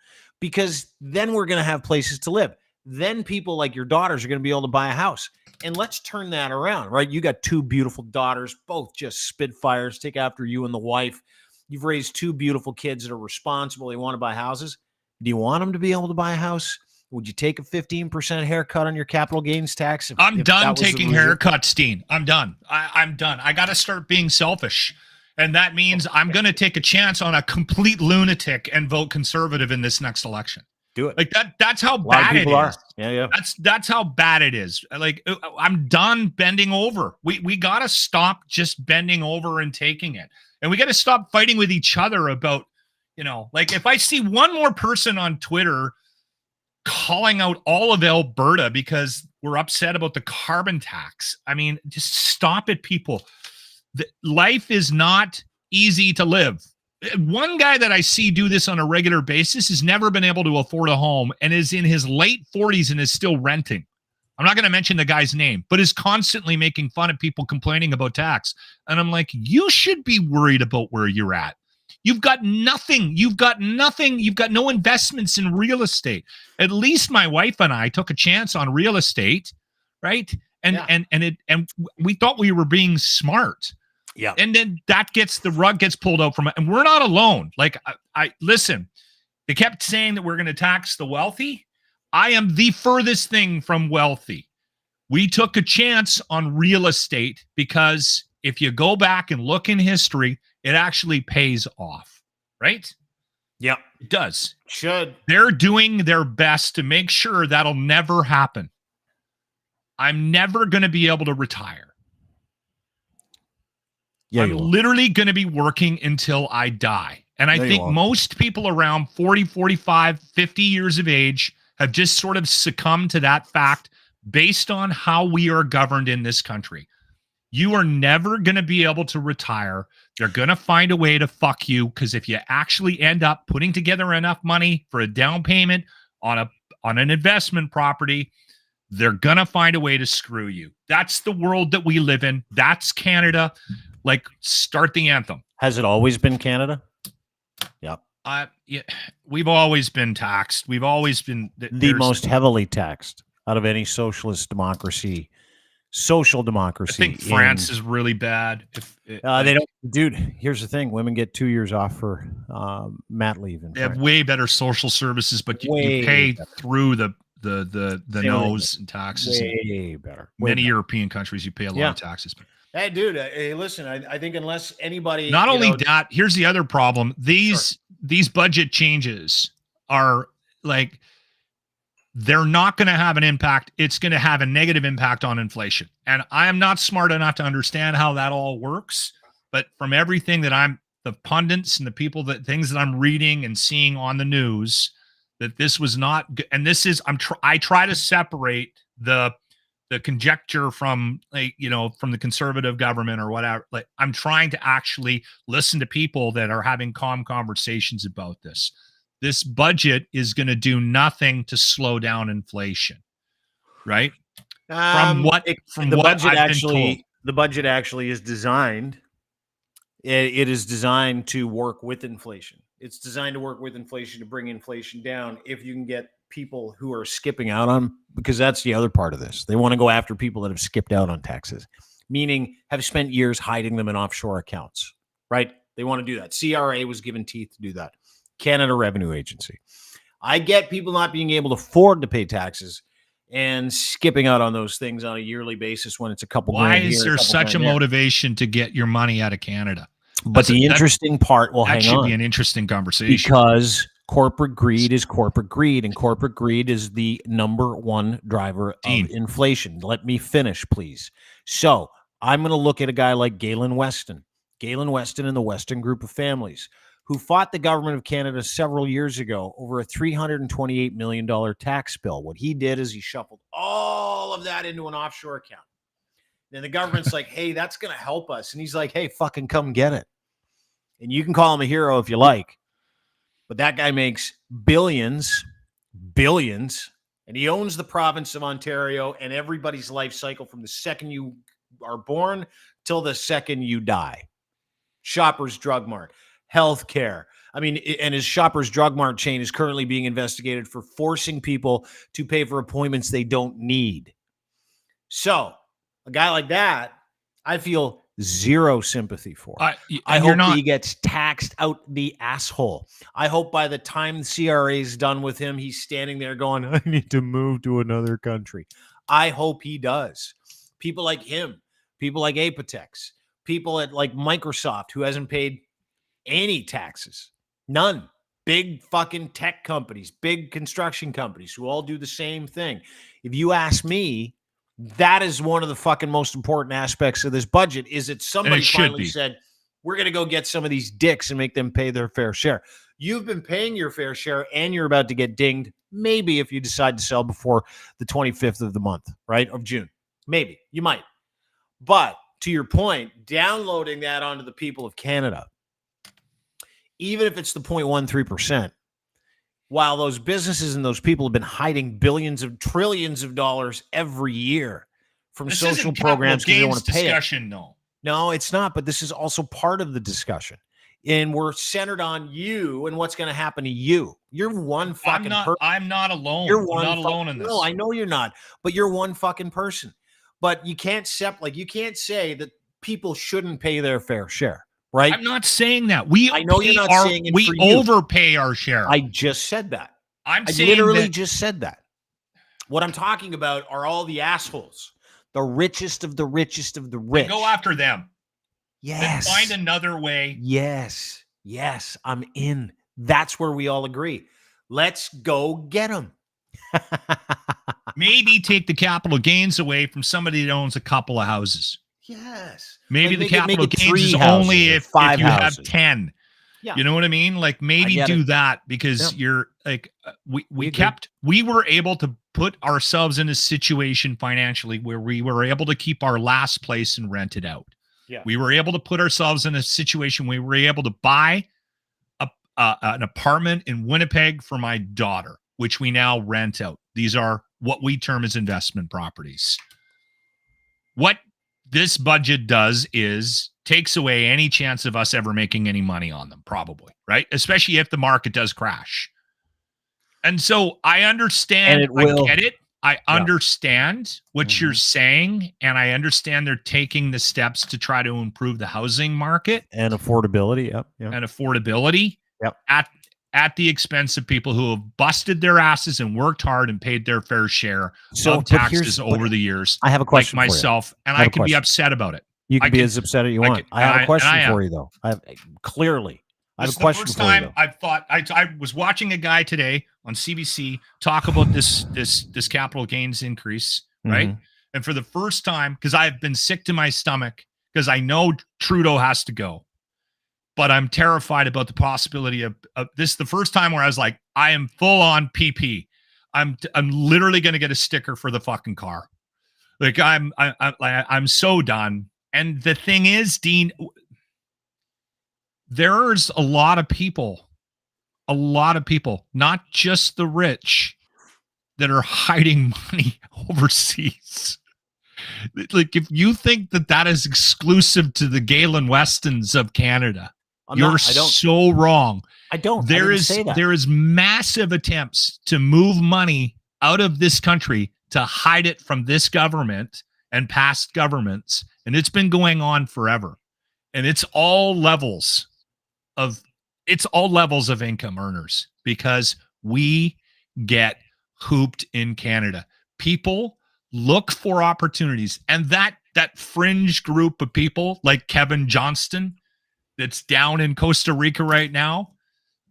because then we're going to have places to live. Then people like your daughters are going to be able to buy a house. And let's turn that around, right? You got two beautiful daughters, both just spitfires, take after you and the wife. You've raised two beautiful kids that are responsible. They want to buy houses. Do you want them to be able to buy a house? Would you take a 15% haircut on your capital gains tax? I'm done taking haircuts, Dean. I'm done. I'm done. I got to start being selfish. And that means I'm going to take a chance on a complete lunatic and vote conservative in this next election. Do it. Like that's how bad it is. Yeah. That's how bad it is. Like I'm done bending over. We got to stop just bending over and taking it. And we got to stop fighting with each other about, like if I see one more person on Twitter calling out all of Alberta because we're upset about the carbon tax. I mean, just stop it, people. Life is not easy to live. One guy that I see do this on a regular basis has never been able to afford a home and is in his late 40s and is still renting. I'm not going to mention the guy's name, but is constantly making fun of people complaining about tax. And I'm like, you should be worried about where you're at. You've got nothing. You've got no investments in real estate. At least my wife and I took a chance on real estate, right? And we thought we were being smart. Yeah. And then the rug gets pulled out from it. And we're not alone. Like I listen, they kept saying that we're going to tax the wealthy. I am the furthest thing from wealthy. We took a chance on real estate because if you go back and look in history, it actually pays off, right? Yeah, it does. Should. They're doing their best to make sure that'll never happen. I'm never going to be able to retire. Yeah, I'm literally going to be working until I die. And I think most people around 40, 45, 50 years of age have just sort of succumbed to that fact based on how we are governed in this country. You are never going to be able to retire. They're going to find a way to fuck you because if you actually end up putting together enough money for a down payment on an investment property, they're going to find a way to screw you. That's the world that we live in. That's Canada. Like, start the anthem. Has it always been Canada? Yep. Yeah, we've always been taxed. We've always been the most heavily taxed out of any socialist democracy. Social democracy. I think France is really bad. They don't, dude. Here's the thing: women get 2 years off for mat leave. They have way better social services, but you pay through the nose and taxes. Way better. Many European countries, you pay a lot of taxes. But hey, dude. Hey, listen. I think unless anybody, not only that, here's the other problem: these budget changes are like, they're not going to have an impact. It's going to have a negative impact on inflation. And I am not smart enough to understand how that all works. But from everything that the pundits and the people things that I'm reading and seeing on the news, that this was not, and this is, I try to separate the conjecture from, like, from the conservative government or whatever. Like, I'm trying to actually listen to people that are having calm conversations about this. This budget is going to do nothing to slow down inflation, right? The budget actually is designed. It is designed to work with inflation. It's designed to work with inflation to bring inflation down. If you can get people who are skipping out on, because that's the other part of this. They want to go after people that have skipped out on taxes, meaning have spent years hiding them in offshore accounts, right? They want to do that. CRA was given teeth to do that. Canada Revenue Agency. I get people not being able to afford to pay taxes and skipping out on those things on a yearly basis when it's a couple Why grand here, is there such a motivation to get your money out of Canada? But the interesting part, that should be an interesting conversation. Because corporate greed is corporate greed, and corporate greed is the number one driver of inflation. Let me finish, please. So I'm going to look at a guy like Galen Weston and the Weston Group of Families, who fought the government of Canada several years ago over a $328 million tax bill. What he did is he shuffled all of that into an offshore account. Then the government's like, hey, that's going to help us. And he's like, hey, fucking come get it. And you can call him a hero if you like. But that guy makes billions, and he owns the province of Ontario and everybody's life cycle from the second you are born till the second you die. Shoppers Drug Mart. Healthcare. I mean, and his Shoppers Drug Mart chain is currently being investigated for forcing people to pay for appointments they don't need. So, a guy like that, I feel zero sympathy for. I hope he gets taxed out the asshole. I hope by the time the CRA is done with him, he's standing there going, I need to move to another country. I hope he does. People like him, people like Apotex, people at like Microsoft who hasn't paid any taxes, none. Big fucking tech companies, big construction companies who all do the same thing. If you ask me, that is one of the fucking most important aspects of this budget, is that somebody finally said, we're going to go get some of these dicks and make them pay their fair share. You've been paying your fair share and you're about to get dinged. Maybe if you decide to sell before the 25th of the month, right? Of June. Maybe you might. But to your point, downloading that onto the people of Canada, even if it's the 0.13%, while those businesses and those people have been hiding billions of trillions of dollars every year from social programs because they don't want to pay it. No, it's not. But this is also part of the discussion. And we're centered on you and what's going to happen to you. You're one fucking person. I'm not alone. You're one not alone in this. No, I know you're not. But you're one fucking person. But you can't you can't say that people shouldn't pay their fair share. Right? I'm not saying that. I know you're not saying it. We overpay our share. I just said that. I literally just said that. What I'm talking about are all the assholes, the richest of the richest of the rich. Go after them. Yes. Then find another way. Yes. Yes. I'm in. That's where we all agree. Let's go get them. Maybe take the capital gains away from somebody that owns a couple of houses. Yes. Maybe the capital gains is only if you have 10. Yeah. You know what I mean? Like maybe do that because you're like, we were able to put ourselves in a situation financially where we were able to keep our last place and rent it out. Yeah. We were able to put ourselves in a situation where we were able to buy an apartment in Winnipeg for my daughter, which we now rent out. These are what we term as investment properties. What this budget does is takes away any chance of us ever making any money on them, probably, right? Especially if the market does crash. And so I understand, I get it. I understand what you're saying, and I understand they're taking the steps to try to improve the housing market. And affordability, And affordability at the expense of people who have busted their asses and worked hard and paid their fair share of taxes over the years. I have a question like myself, and I can be upset about it. You can be as upset as you want. I have a question for you, though. Clearly, I have This a is question the first for you, time though. I've thought. I was watching a guy today on CBC talk about this capital gains increase, right? And for the first time, because I've been sick to my stomach, because I know Trudeau has to go, but I'm terrified about the possibility of this. The first time where I was like, I am full on PeePee. I'm literally going to get a sticker for the fucking car. Like I'm so done. And the thing is, Dean, there's a lot of people, not just the rich, that are hiding money overseas. Like, if you think that is exclusive to the Galen Westons of Canada, you're so wrong. I don't. There is massive attempts to move money out of this country to hide it from this government and past governments, and it's been going on forever. And it's all levels of income earners, because we get hooped in Canada. People look for opportunities, and that fringe group of people like Kevin Johnston that's down in Costa Rica right now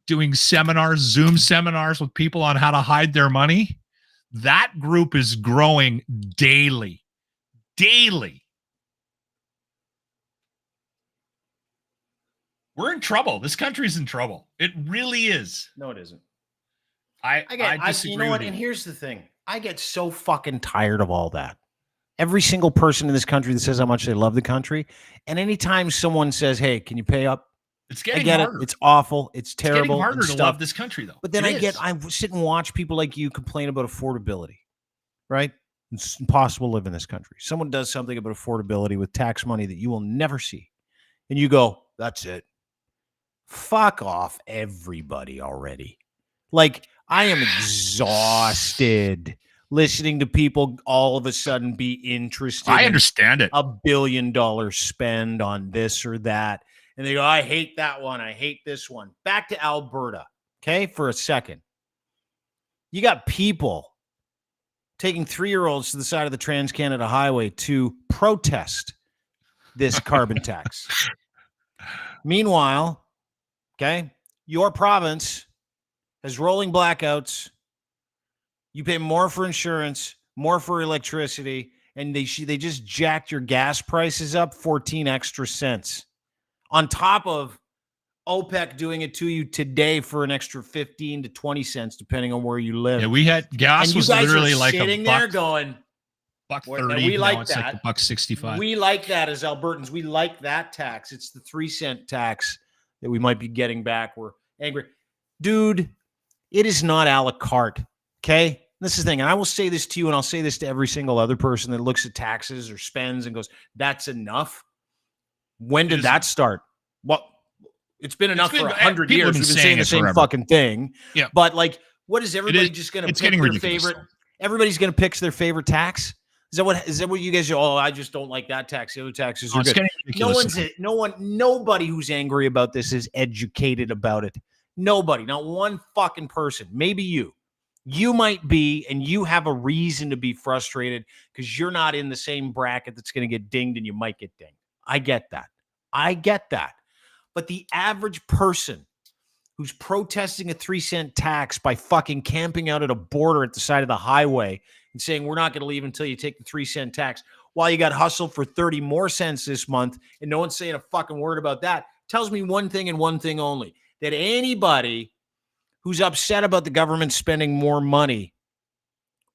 doing Zoom seminars with people on how to hide their money. That group is growing daily. We're in trouble. This country's in trouble. It really is. No, it isn't. I disagree. You know what? with And here's the thing. I get so fucking tired of all that. Every single person in this country that says how much they love the country, and anytime someone says, "Hey, can you pay up?" It's I getting get harder. it. It's awful. It's It's terrible. getting harder and to stuff. love this country, though. But then It I is. sit and watch people like you complain about affordability, right? It's impossible to live in this country. Someone does something about affordability with tax money that you will never see. And you go, that's it. Fuck off, everybody already. Like, I am exhausted listening to people all of a sudden be interested I in understand it. $1 billion spend on this or that. And they go, I hate that one. I hate this one. Back to Alberta, okay, for a second. You got people taking 3-year-olds to the side of the Trans-Canada Highway to protest this carbon tax. Meanwhile, okay, your province has rolling blackouts. You pay more for insurance, more for electricity, and they just jacked your gas prices up 14 extra cents. On top of OPEC doing it to you today for an extra 15 to 20 cents, depending on where you live. Yeah, we had gas and you was guys literally are like sitting a there buck, going, $1.30. we like now it's that. like $1.65. We like that as Albertans. We like that tax. It's the 3-cent tax that we might be getting back. We're angry. Dude, it is not a la carte, okay? This is the thing, and I will say this to you, and I'll say this to every single other person that looks at taxes or spends and goes, that's enough. When did that start? Well, it's been enough for 100 years. We've been saying the same fucking thing. Yeah. But like, what is everybody just going to pick their favorite? Everybody's going to pick their favorite tax. Is that what you guys are? Oh, I just don't like that tax. The other taxes are good. Nobody who's angry about this is educated about it. Nobody, not one fucking person. Maybe you. You might be, and you have a reason to be frustrated because you're not in the same bracket that's going to get dinged, and you might get dinged. I get that. But the average person who's protesting a 3-cent tax by fucking camping out at a border at the side of the highway and saying, we're not going to leave until you take the 3-cent tax, while you got hustled for 30 more cents this month, and no one's saying a fucking word about that, tells me one thing and one thing only, that anybody who's upset about the government spending more money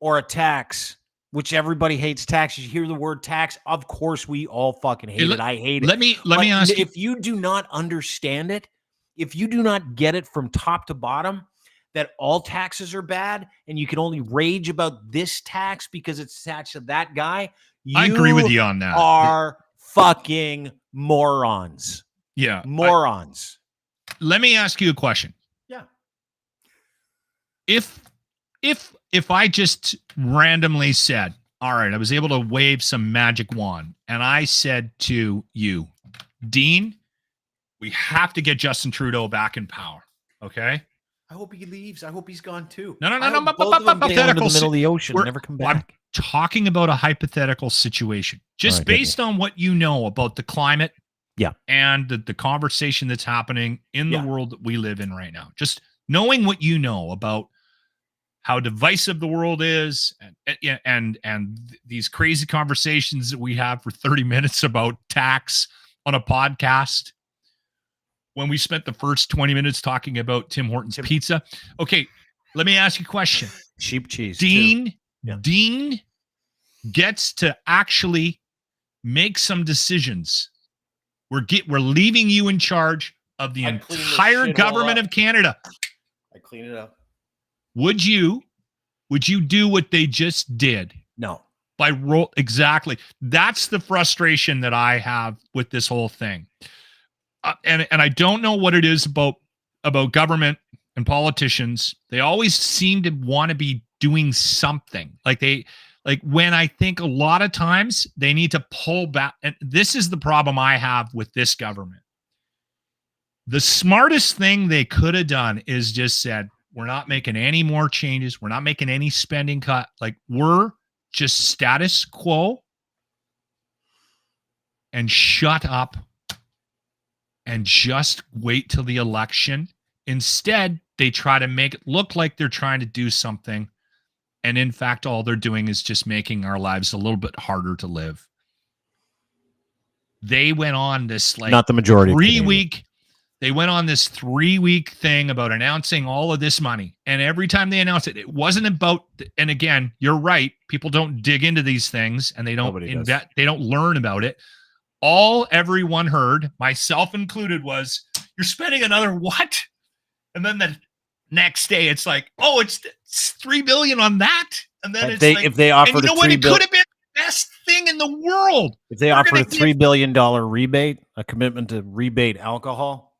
or a tax, which everybody hates taxes. You hear the word tax, of course we all fucking hate it. I hate it. Let me ask you, if you do not understand it, if you do not get it from top to bottom, that all taxes are bad and you can only rage about this tax because it's attached to that guy, I agree with you on that. Are fucking morons. Yeah. Morons. Let me ask you a question. Yeah. If I just randomly said, all right, I was able to wave some magic wand, and I said to you, Dean, we have to get Justin Trudeau back in power. Okay. I hope he leaves. I hope he's gone too. No. Both of them go into the middle of the ocean, never come back. I'm talking about a hypothetical situation, just based on what you know about the climate Yeah. And the conversation that's happening in the world that we live in right now. Just knowing what you know about how divisive the world is, and these crazy conversations that we have for 30 minutes about tax on a podcast, when we spent the first 20 minutes talking about Tim Hortons pizza. Okay, let me ask you a question. Sheep cheese. Dean gets to actually make some decisions. We're leaving you in charge of the entire government of Canada. I clean it up. Would you do what they just did? No. Exactly. That's the frustration that I have with this whole thing. And I don't know what it is about government and politicians. They always seem to want to be doing something. Like when I think a lot of times they need to pull back. And this is the problem I have with this government. The smartest thing they could have done is just said, we're not making any more changes. We're not making any spending cut. Like, we're just status quo, and shut up and just wait till the election. Instead, they try to make it look like they're trying to do something. And in fact, all they're doing is just making our lives a little bit harder to live. They went on this not the majority 3-week. They went on this 3-week thing about announcing all of this money. And every time they announced it, it wasn't about, and again, you're right. People don't dig into these things and they don't they don't learn about it. All everyone heard, myself included, was, you're spending another what? And then the next day it's like, oh, it's $3 billion on that. And then if they offered, and you know what? It could have been the best thing in the world. If they offered a $3 billion rebate, a commitment to rebate alcohol,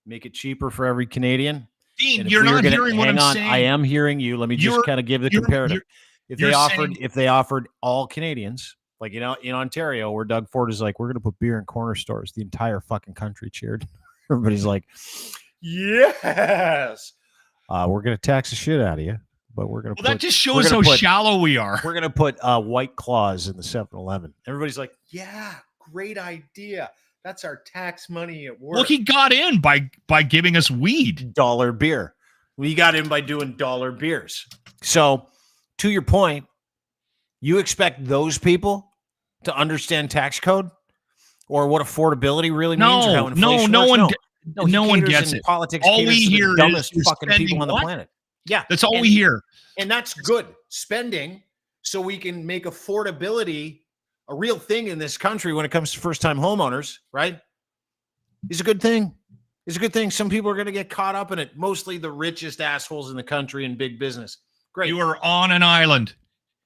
make it cheaper for every Canadian. Dean, you're not hearing what I'm saying. I am hearing you. Let me just kind of give the comparative. If they offered all Canadians, like, in Ontario, where Doug Ford is like, we're going to put beer in corner stores, the entire fucking country cheered. Everybody's like, yes. We're going to tax the shit out of you, but we're going to. Well, that just shows how shallow we are. We're going to put White Claws in the 7-Eleven. Everybody's like, yeah, great idea. That's our tax money at work. Well, he got in by giving us weed. Dollar beer. We got in by doing dollar beers. So, to your point, you expect those people to understand tax code or what affordability really means, or how inflation works? No one gets it. Politics. All we hear the dumbest is fucking people on the planet. Yeah, that's all we hear, and that's good spending, so we can make affordability a real thing in this country when it comes to first-time homeowners. Right? Is a good thing. It's a good thing. Some people are going to get caught up in it. Mostly the richest assholes in the country and big business. Great. You are on an island.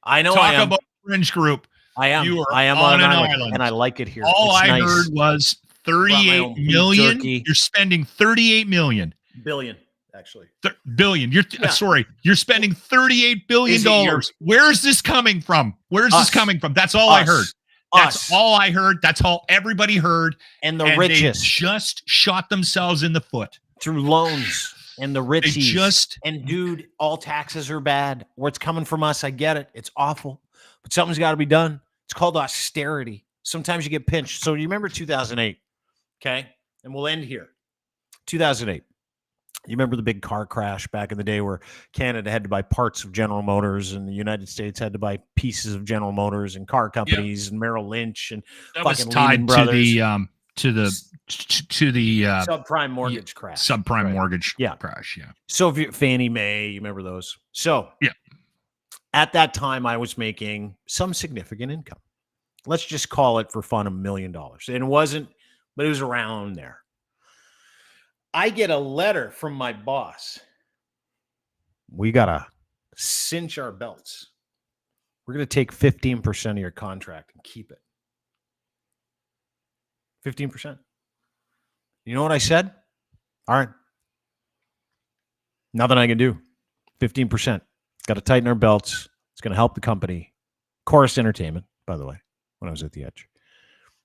I know. Talk about fringe group. I am. I am on an island, and I like it here. All I heard was 38 million. You're spending 38 million. Billion, actually. Billion. Sorry. You're spending $38 billion. Where is this coming from? Where is this coming from? That's all I heard. That's all I heard. That's all everybody heard. And the richest they just shot themselves in the foot through loans. And the richies. And dude, all taxes are bad. Where it's coming from us, I get it. It's awful. But something's got to be done. It's called austerity. Sometimes you get pinched. So you remember 2008, okay? And we'll end here. 2008. You remember the big car crash back in the day where Canada had to buy parts of General Motors and the United States had to buy pieces of General Motors and car companies and Merrill Lynch and that was tied to the subprime mortgage crash. Subprime mortgage crash, yeah. So if you Fannie Mae, you remember those. So yeah. At that time, I was making some significant income. Let's just call it for fun $1 million. And it wasn't, but it was around there. I get a letter from my boss. We got to cinch our belts. We're going to take 15% of your contract and keep it. 15%. You know what I said? All right. Nothing I can do. 15%. Got to tighten our belts. It's going to help the company. Chorus Entertainment, by the way, when I was at the Edge.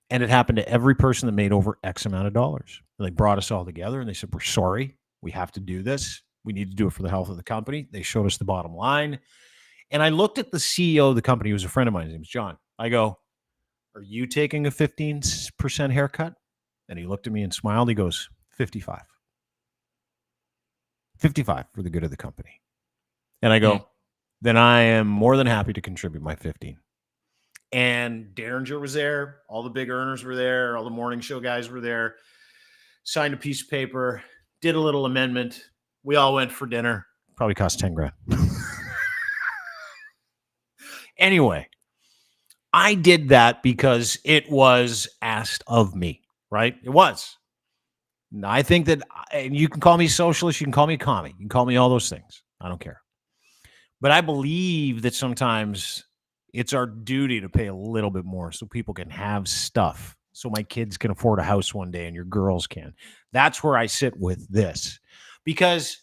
And it happened to every person that made over X amount of dollars. And they brought us all together and they said, we're sorry. We have to do this. We need to do it for the health of the company. They showed us the bottom line. And I looked at the CEO of the company, who was a friend of mine. His name was John. I go, are you taking a 15% haircut? And he looked at me and smiled. He goes, 55. 55 for the good of the company. And I go, then I am more than happy to contribute my 15. And Derringer was there. All the big earners were there. All the morning show guys were there. Signed a piece of paper, did a little amendment. We all went for dinner. Probably cost 10 grand. Anyway, I did that because it was asked of me, right? It was. And I think that, and you can call me socialist, you can call me a commie, you can call me all those things. I don't care. But I believe that sometimes it's our duty to pay a little bit more so people can have stuff. So my kids can afford a house one day and your girls can. That's where I sit with this. Because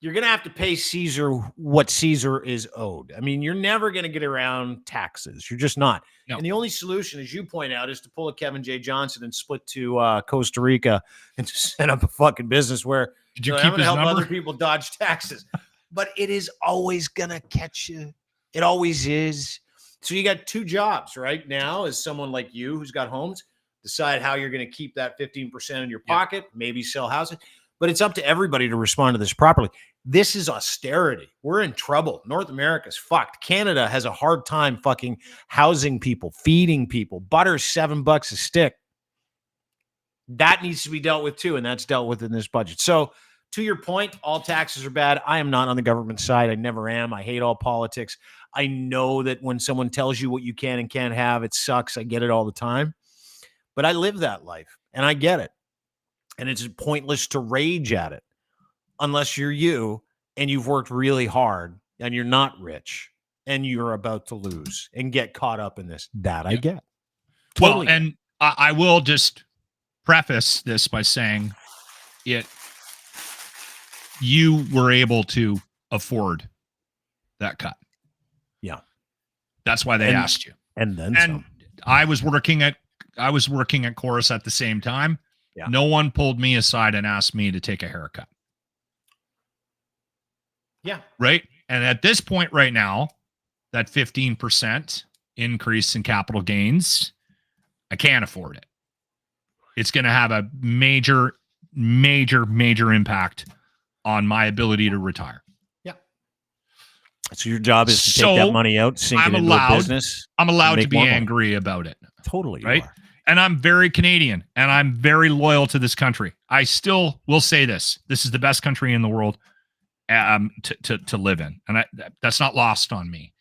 you're going to have to pay Caesar what Caesar is owed. I mean, you're never going to get around taxes. You're just not. No. And the only solution, as you point out, is to pull a Kevin J. Johnson and split to Costa Rica and just set up a fucking business where did you keep his help number? Other people dodge taxes. But it is always going to catch you. It always is. So you got two jobs right now as someone like you who's got homes. Decide how you're going to keep that 15% in your pocket, maybe sell houses. But it's up to everybody to respond to this properly. This is austerity. We're in trouble. North America's fucked. Canada has a hard time fucking housing people, feeding people. Butter's $7 a stick. That needs to be dealt with too, and that's dealt with in this budget. So to your point, all taxes are bad. I am not on the government side. I never am. I hate all politics. I know that when someone tells you what you can and can't have, it sucks. I get it all the time. But I live that life, and I get it. And it's pointless to rage at it unless you're you and you've worked really hard and you're not rich and you're about to lose and get caught up in this. That I get. Totally. Well, and I will just preface this by saying you were able to afford that cut. Yeah. That's why they asked you. And then some. I was working at Chorus at the same time. Yeah. No one pulled me aside and asked me to take a haircut. Yeah. Right. And at this point right now, that 15% increase in capital gains, I can't afford it. It's going to have a major, major, major impact on my ability to retire. Yeah. So your job is to take that money out, sink it into a business. I'm allowed to be angry about it. Totally. Right. And I'm very Canadian and I'm very loyal to this country. I still will say this. This is the best country in the world to live in. And that's not lost on me.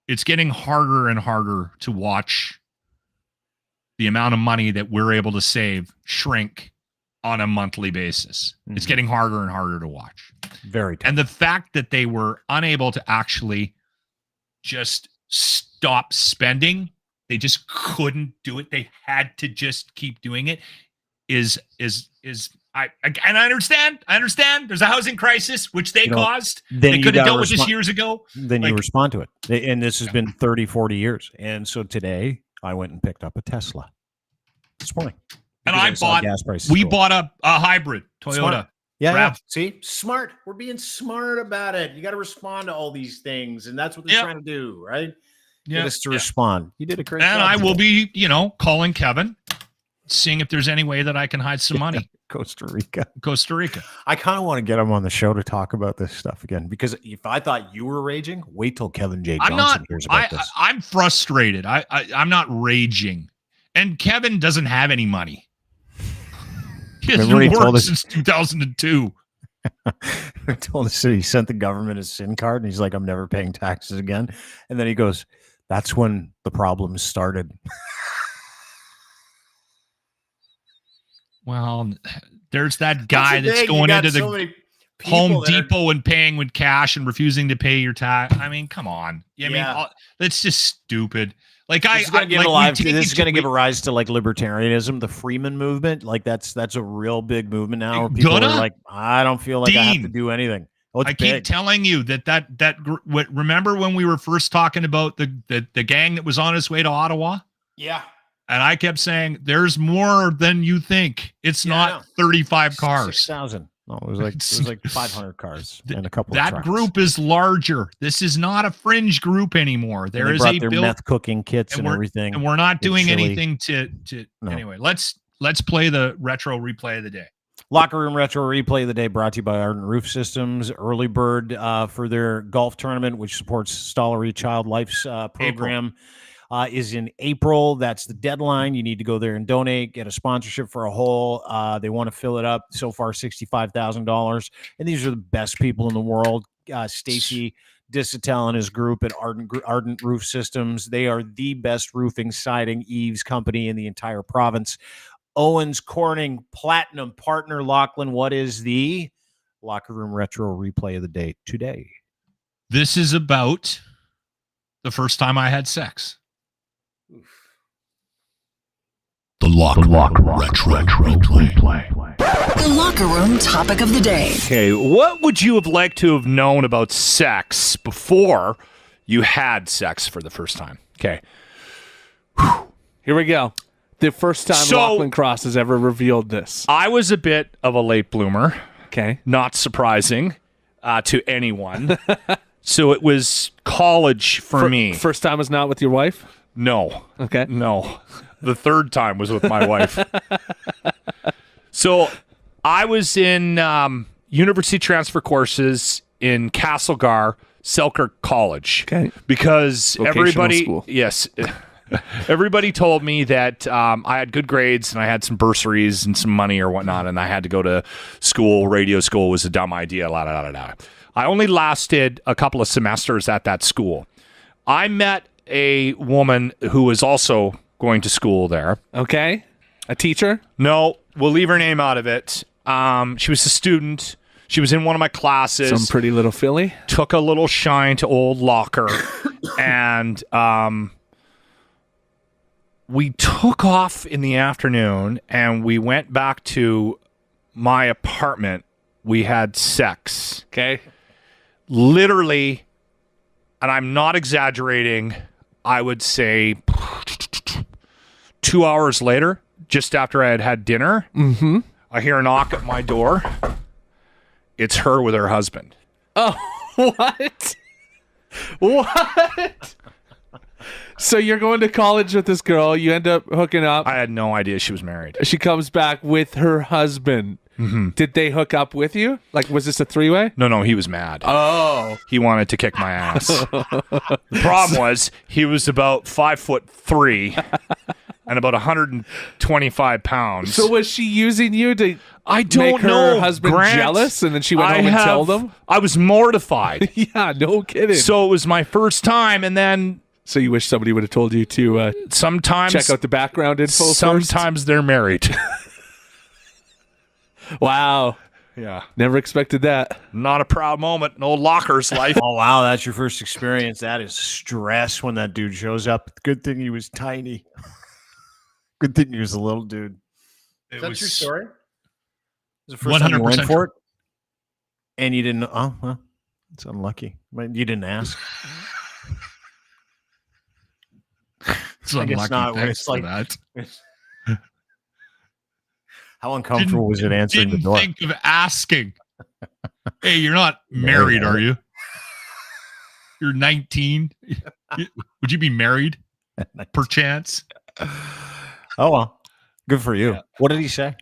It's getting harder and harder to watch the amount of money that we're able to save shrink on a monthly basis. Mm-hmm. It's getting harder and harder to watch. Very tough. And the fact that they were unable to actually just stop spending, they just couldn't do it. They had to just keep doing it. I understand. There's a housing crisis, which they caused. They could have dealt with this years ago. Then you respond to it. And this has been 30, 40 years. And so today I went and picked up a Tesla this morning. And we bought a hybrid Toyota. Smart. Yeah. See, smart. We're being smart about it. You got to respond to all these things. And that's what they're trying to do, right? Get us to respond. You did a great job. And I will be, calling Kevin, seeing if there's any way that I can hide some money. Costa Rica. I kind of want to get him on the show to talk about this stuff again, because if I thought you were raging, wait till Kevin J. Johnson hears about this. I'm frustrated. I'm not raging. And Kevin doesn't have any money. He hasn't worked since 2002. He told us that he sent the government his SIN card, and he's like, I'm never paying taxes again. And then he goes, that's when the problems started. Well, there's that guy that's going into the Home Depot and paying with cash and refusing to pay your tax. I mean, come on. I mean, that's just stupid. Like this is going to give a rise to like libertarianism, the Freeman movement. Like that's a real big movement now. Where people are like, I don't feel like I have to do anything. I keep telling you remember when we were first talking about the gang that was on its way to Ottawa? Yeah. And I kept saying, there's more than you think. It's not 35 cars. 6,000. No, it was like 500 cars and a couple of That trucks. group is larger. This is not a fringe group anymore. And There they is brought a their built, meth cooking kits and everything. and we're not doing chili. anything to No. Anyway, let's play the retro replay of the day. Locker Room Retro Replay of the Day brought to you by Ardent Roof Systems. Early bird for their golf tournament, which supports Stollery Child Life's program, is in April. That's the deadline. You need to go there and donate, get a sponsorship for a hole. They want to fill it up. So far, $65,000. And these are the best people in the world. Stacy Dissatel and his group at Ardent Roof Systems. They are the best roofing, siding, eaves company in the entire province. Owens Corning Platinum Partner. Lochlin, what is the Locker Room Retro Replay of the Day today? This is about the first time I had sex. The Locker Room Retro Replay. The Locker Room topic of the day. Okay, what would you have liked to have known about sex before you had sex for the first time? Okay. Here we go. The first time So- Lachlan Cross has ever revealed this. I was a bit of a late bloomer. Okay. Not surprising to anyone. So it was college for me. First time was not with your wife? No. Okay. No. The third time was with my wife. So I was in university transfer courses in Castlegar, Selkirk College. Okay. Because Vocational everybody, school. yes, everybody told me that I had good grades and I had some bursaries and some money or whatnot, and I had to go to school. Radio school was a dumb idea. La da da da. I only lasted a couple of semesters at that school. I met a woman who was also going to school there. Okay. A teacher? No, we'll leave her name out of it. She was a student. She was in one of my classes. Some pretty little filly? Took a little shine to old Locker. And we took off in the afternoon and we went back to my apartment. We had sex. Okay. Literally, and I'm not exaggerating, I would say 2 hours later, just after I had had dinner, I hear a knock at my door. It's her with her husband. Oh, what? What? So you're going to college with this girl. You end up hooking up. I had no idea she was married. She comes back with her husband. Did they hook up with you? Like, was this a three-way? No, he was mad. Oh. He wanted to kick my ass. The problem was he was about 5'3" and about 125 pounds. So was she using you to I don't make her know, husband Grant. jealous, and then she went home and told him? I was mortified. Yeah, no kidding. So it was my first time, and then So you wish somebody would have told you to sometimes check out the background info first? sometimes they're married. Wow. Yeah. Never expected that. Not a proud moment in old Locker's life. Oh, wow. That's your first experience. That is stress when that dude shows up. Good thing he was tiny. Good thing he was a little dude. It was, story? Was the first time you went for it? And you didn't. Oh, well, it's unlucky. But you didn't ask. It's I guess unlucky. not, when Thanks it's for like- that. How uncomfortable was it answering the Didn't door? think of asking. Hey, you're not married, are you? You're 19. Would you be married, perchance? Oh, well. Good for you. Yeah. What did he say?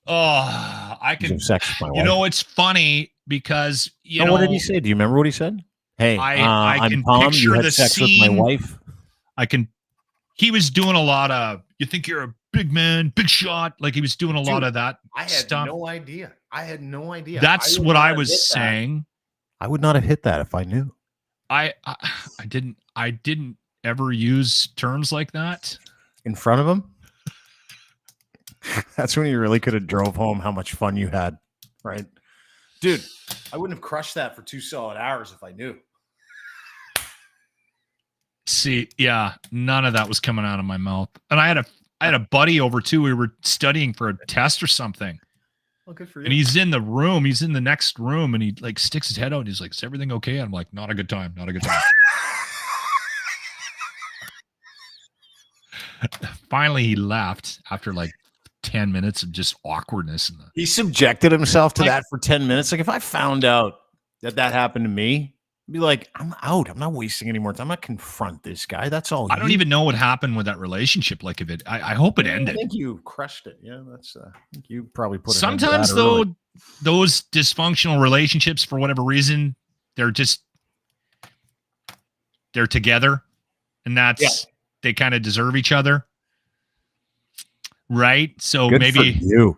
Oh, I He's can. have sex with my You wife. know, it's funny because you No, know what did he say? Do you remember what he said? Hey, I I'm can Tom. You picture had the sex with my scene. wife. I can. He was doing a lot of. You think you're a big man, big shot. Like he was doing a lot of that stuff. idea. I had no idea. That's what I was saying. I would not have hit that if I knew. I didn't ever use terms like that. In front of him? That's when you really could have drove home how much fun you had, right? Dude, I wouldn't have crushed that for 2 solid hours if I knew. See, yeah, none of that was coming out of my mouth. And I had a buddy over too. We were studying for a test or something. Well, good for you. And he's in the room. He's in the next room, and he like sticks his head out. And he's like, "Is everything okay?" I'm like, "Not a good time. Not a good time." Finally, he left after like 10 minutes of just awkwardness. He subjected himself to that for 10 minutes. Like if I found out that happened to me, I'd be like, I'm out. I'm not wasting any more time. I'm not confront this guy. That's all. I don't even know what happened with that relationship. Like if it, I hope it ended. I think you crushed it. Yeah, that's. I think you probably put. Sometimes though, those dysfunctional relationships, for whatever reason, they're together, and that's they kind of deserve each other, right? So good maybe for you.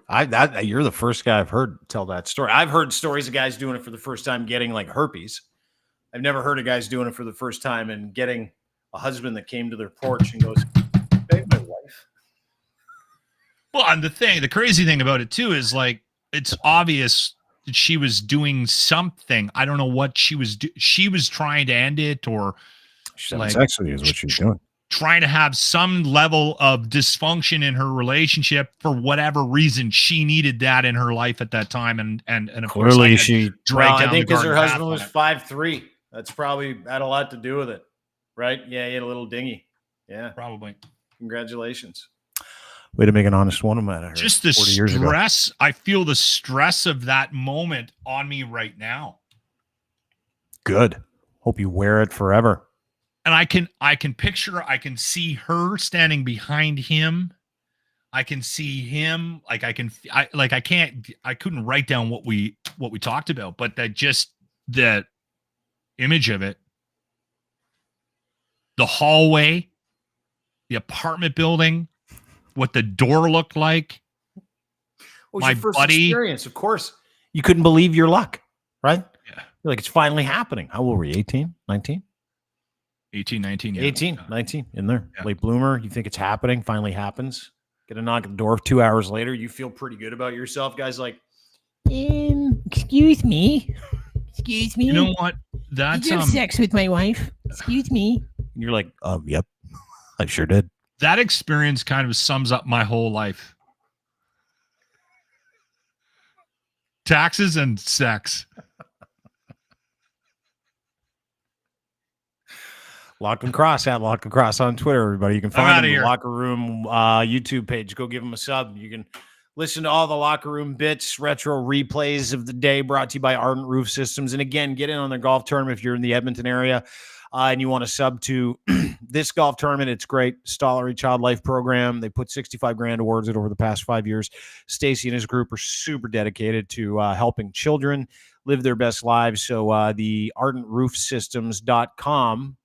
You're the first guy I've heard tell that story. I've heard stories of guys doing it for the first time, getting like herpes. I've never heard of guys doing it for the first time and getting a husband that came to their porch and goes, "Babe, my wife." Well, and the crazy thing about it too is like it's obvious that she was doing something. I don't know what she was doing. She was trying to end it, or like sex with you is what she was doing. Trying to have some level of dysfunction in her relationship for whatever reason. She needed that in her life at that time, and of course, clearly she dragged down I think because her husband was 5'3". That's probably had a lot to do with it, right? Yeah, he had a little dinghy. Yeah, probably. Congratulations. Way to make an honest one of that. Just the stress. I feel the stress of that moment on me right now. Good. Hope you wear it forever. And I can picture, I can see her standing behind him. I can see him. Like I couldn't write down what we talked about, but that image of it, the hallway, the apartment building, what the door looked like. What was your first experience? Of course, you couldn't believe your luck, right? Yeah. You're like, it's finally happening. How old were you? 18, 19? 18, 19, yeah. 18, 19, in there. Yeah. Late bloomer. You think it's happening, finally happens. Get a knock at the door 2 hours later. You feel pretty good about yourself. Guys like, excuse me. Excuse me. You know what? That's did you have sex with my wife? Excuse me. And you're like, yep, I sure did. That experience kind of sums up my whole life. Taxes and sex. Lochlin Cross at Lochlin Cross on Twitter, everybody. You can find him in the Locker Room YouTube page. Go give him a sub. You can listen to all the Locker Room bits, retro replays of the day brought to you by Ardent Roof Systems. And again, get in on their golf tournament if you're in the Edmonton area and you want to sub to this golf tournament. It's great. Stollery Child Life Program. They put 65 grand towards it over the past 5 years. Stacey and his group are super dedicated to helping children live their best lives. So the ardentroofsystems.com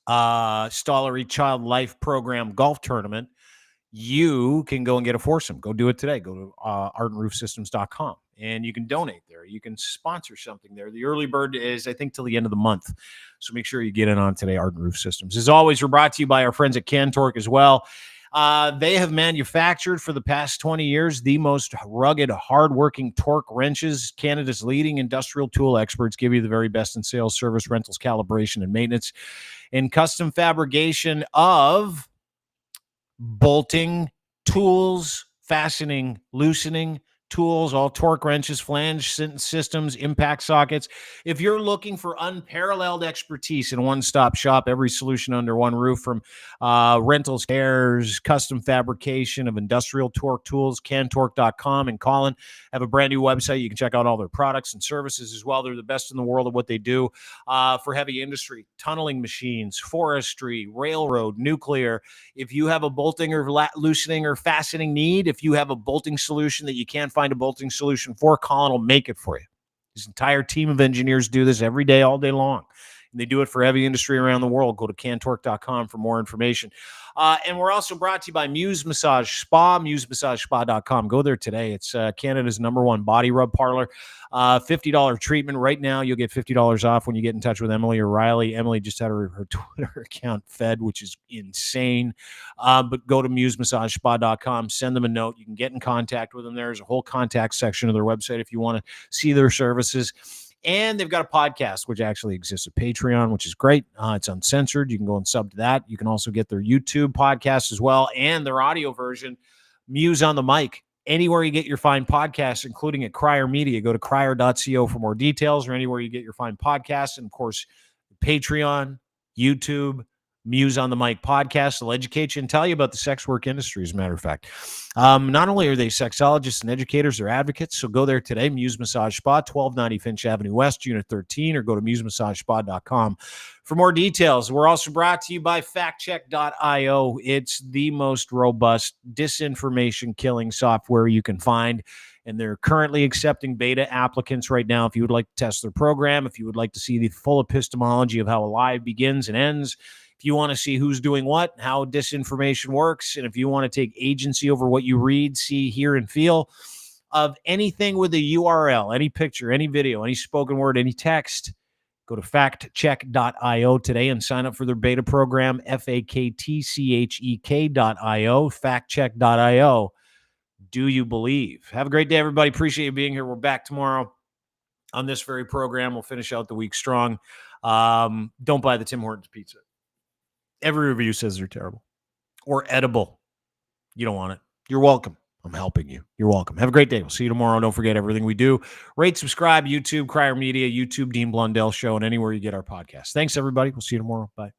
Stollery Child Life Program golf tournament, you can go and get a foursome. Go do it today. Go to ardentroofsystems.com and you can donate there. You can sponsor something there. The early bird is, I think, till the end of the month. So make sure you get in on today, Ardent Roof Systems. As always, we're brought to you by our friends at Cantork as well. They have manufactured for the past 20 years the most rugged, hardworking torque wrenches. Canada's leading industrial tool experts give you the very best in sales, service, rentals, calibration, and maintenance, and custom fabrication of bolting, tools, fastening, loosening tools, all torque wrenches, flange systems, impact sockets. If you're looking for unparalleled expertise in a one-stop shop, every solution under one roof, from rentals, repairs, custom fabrication of industrial torque tools, cantork.com. And Colin have a brand new website. You can check out all their products and services as well. They're the best in the world at what they do for heavy industry, tunneling machines, forestry, railroad, nuclear. If you have a bolting or loosening or fastening need, if you have a bolting solution that you can't find a bolting solution for, Colin will make it for you. His entire team of engineers do this every day, all day long. And they do it for heavy industry around the world. Go to cantork.com for more information. And we're also brought to you by Muse Massage Spa, musemassagespa.com. Go there today. It's Canada's #1 body rub parlor. $50 treatment right now. You'll get $50 off when you get in touch with Emily or Riley. Emily just had her Twitter account fed, which is insane. But go to musemassagespa.com. Send them a note. You can get in contact with them. There's a whole contact section of their website if you want to see their services. And they've got a podcast, which actually exists at Patreon, which is great. It's uncensored. You can go and sub to that. You can also get their YouTube podcast as well and their audio version, Muse on the Mic. Anywhere you get your fine podcasts, including at Crier Media. Go to crier.co for more details, or anywhere you get your fine podcasts. And, of course, Patreon, YouTube, Muse on the Mic podcast will educate you and tell you about the sex work industry, as a matter of fact. Not only are they sexologists and educators, they're advocates, so go there today. Muse Massage Spa, 1290 Finch Avenue West, Unit 13, or go to musemassagespa.com for more details. We're also brought to you by factcheck.io. It's the most robust disinformation killing software you can find, and they're currently accepting beta applicants right now. If you would like to test their program, if you would like to see the full epistemology of how a lie begins and ends, if you want to see who's doing what, how disinformation works, and if you want to take agency over what you read, see, hear, and feel of anything with a URL, any picture, any video, any spoken word, any text, go to factcheck.io today and sign up for their beta program, factcheck.io, factcheck.io. Do you believe? Have a great day, everybody. Appreciate you being here. We're back tomorrow on this very program. We'll finish out the week strong. Don't buy the Tim Hortons pizza. Every review says they're terrible or edible. You don't want it. You're welcome. I'm helping you. You're welcome. Have a great day. We'll see you tomorrow. Don't forget everything we do. Rate, subscribe, YouTube, Crier Media, YouTube, Dean Blundell Show, and anywhere you get our podcast. Thanks, everybody. We'll see you tomorrow. Bye.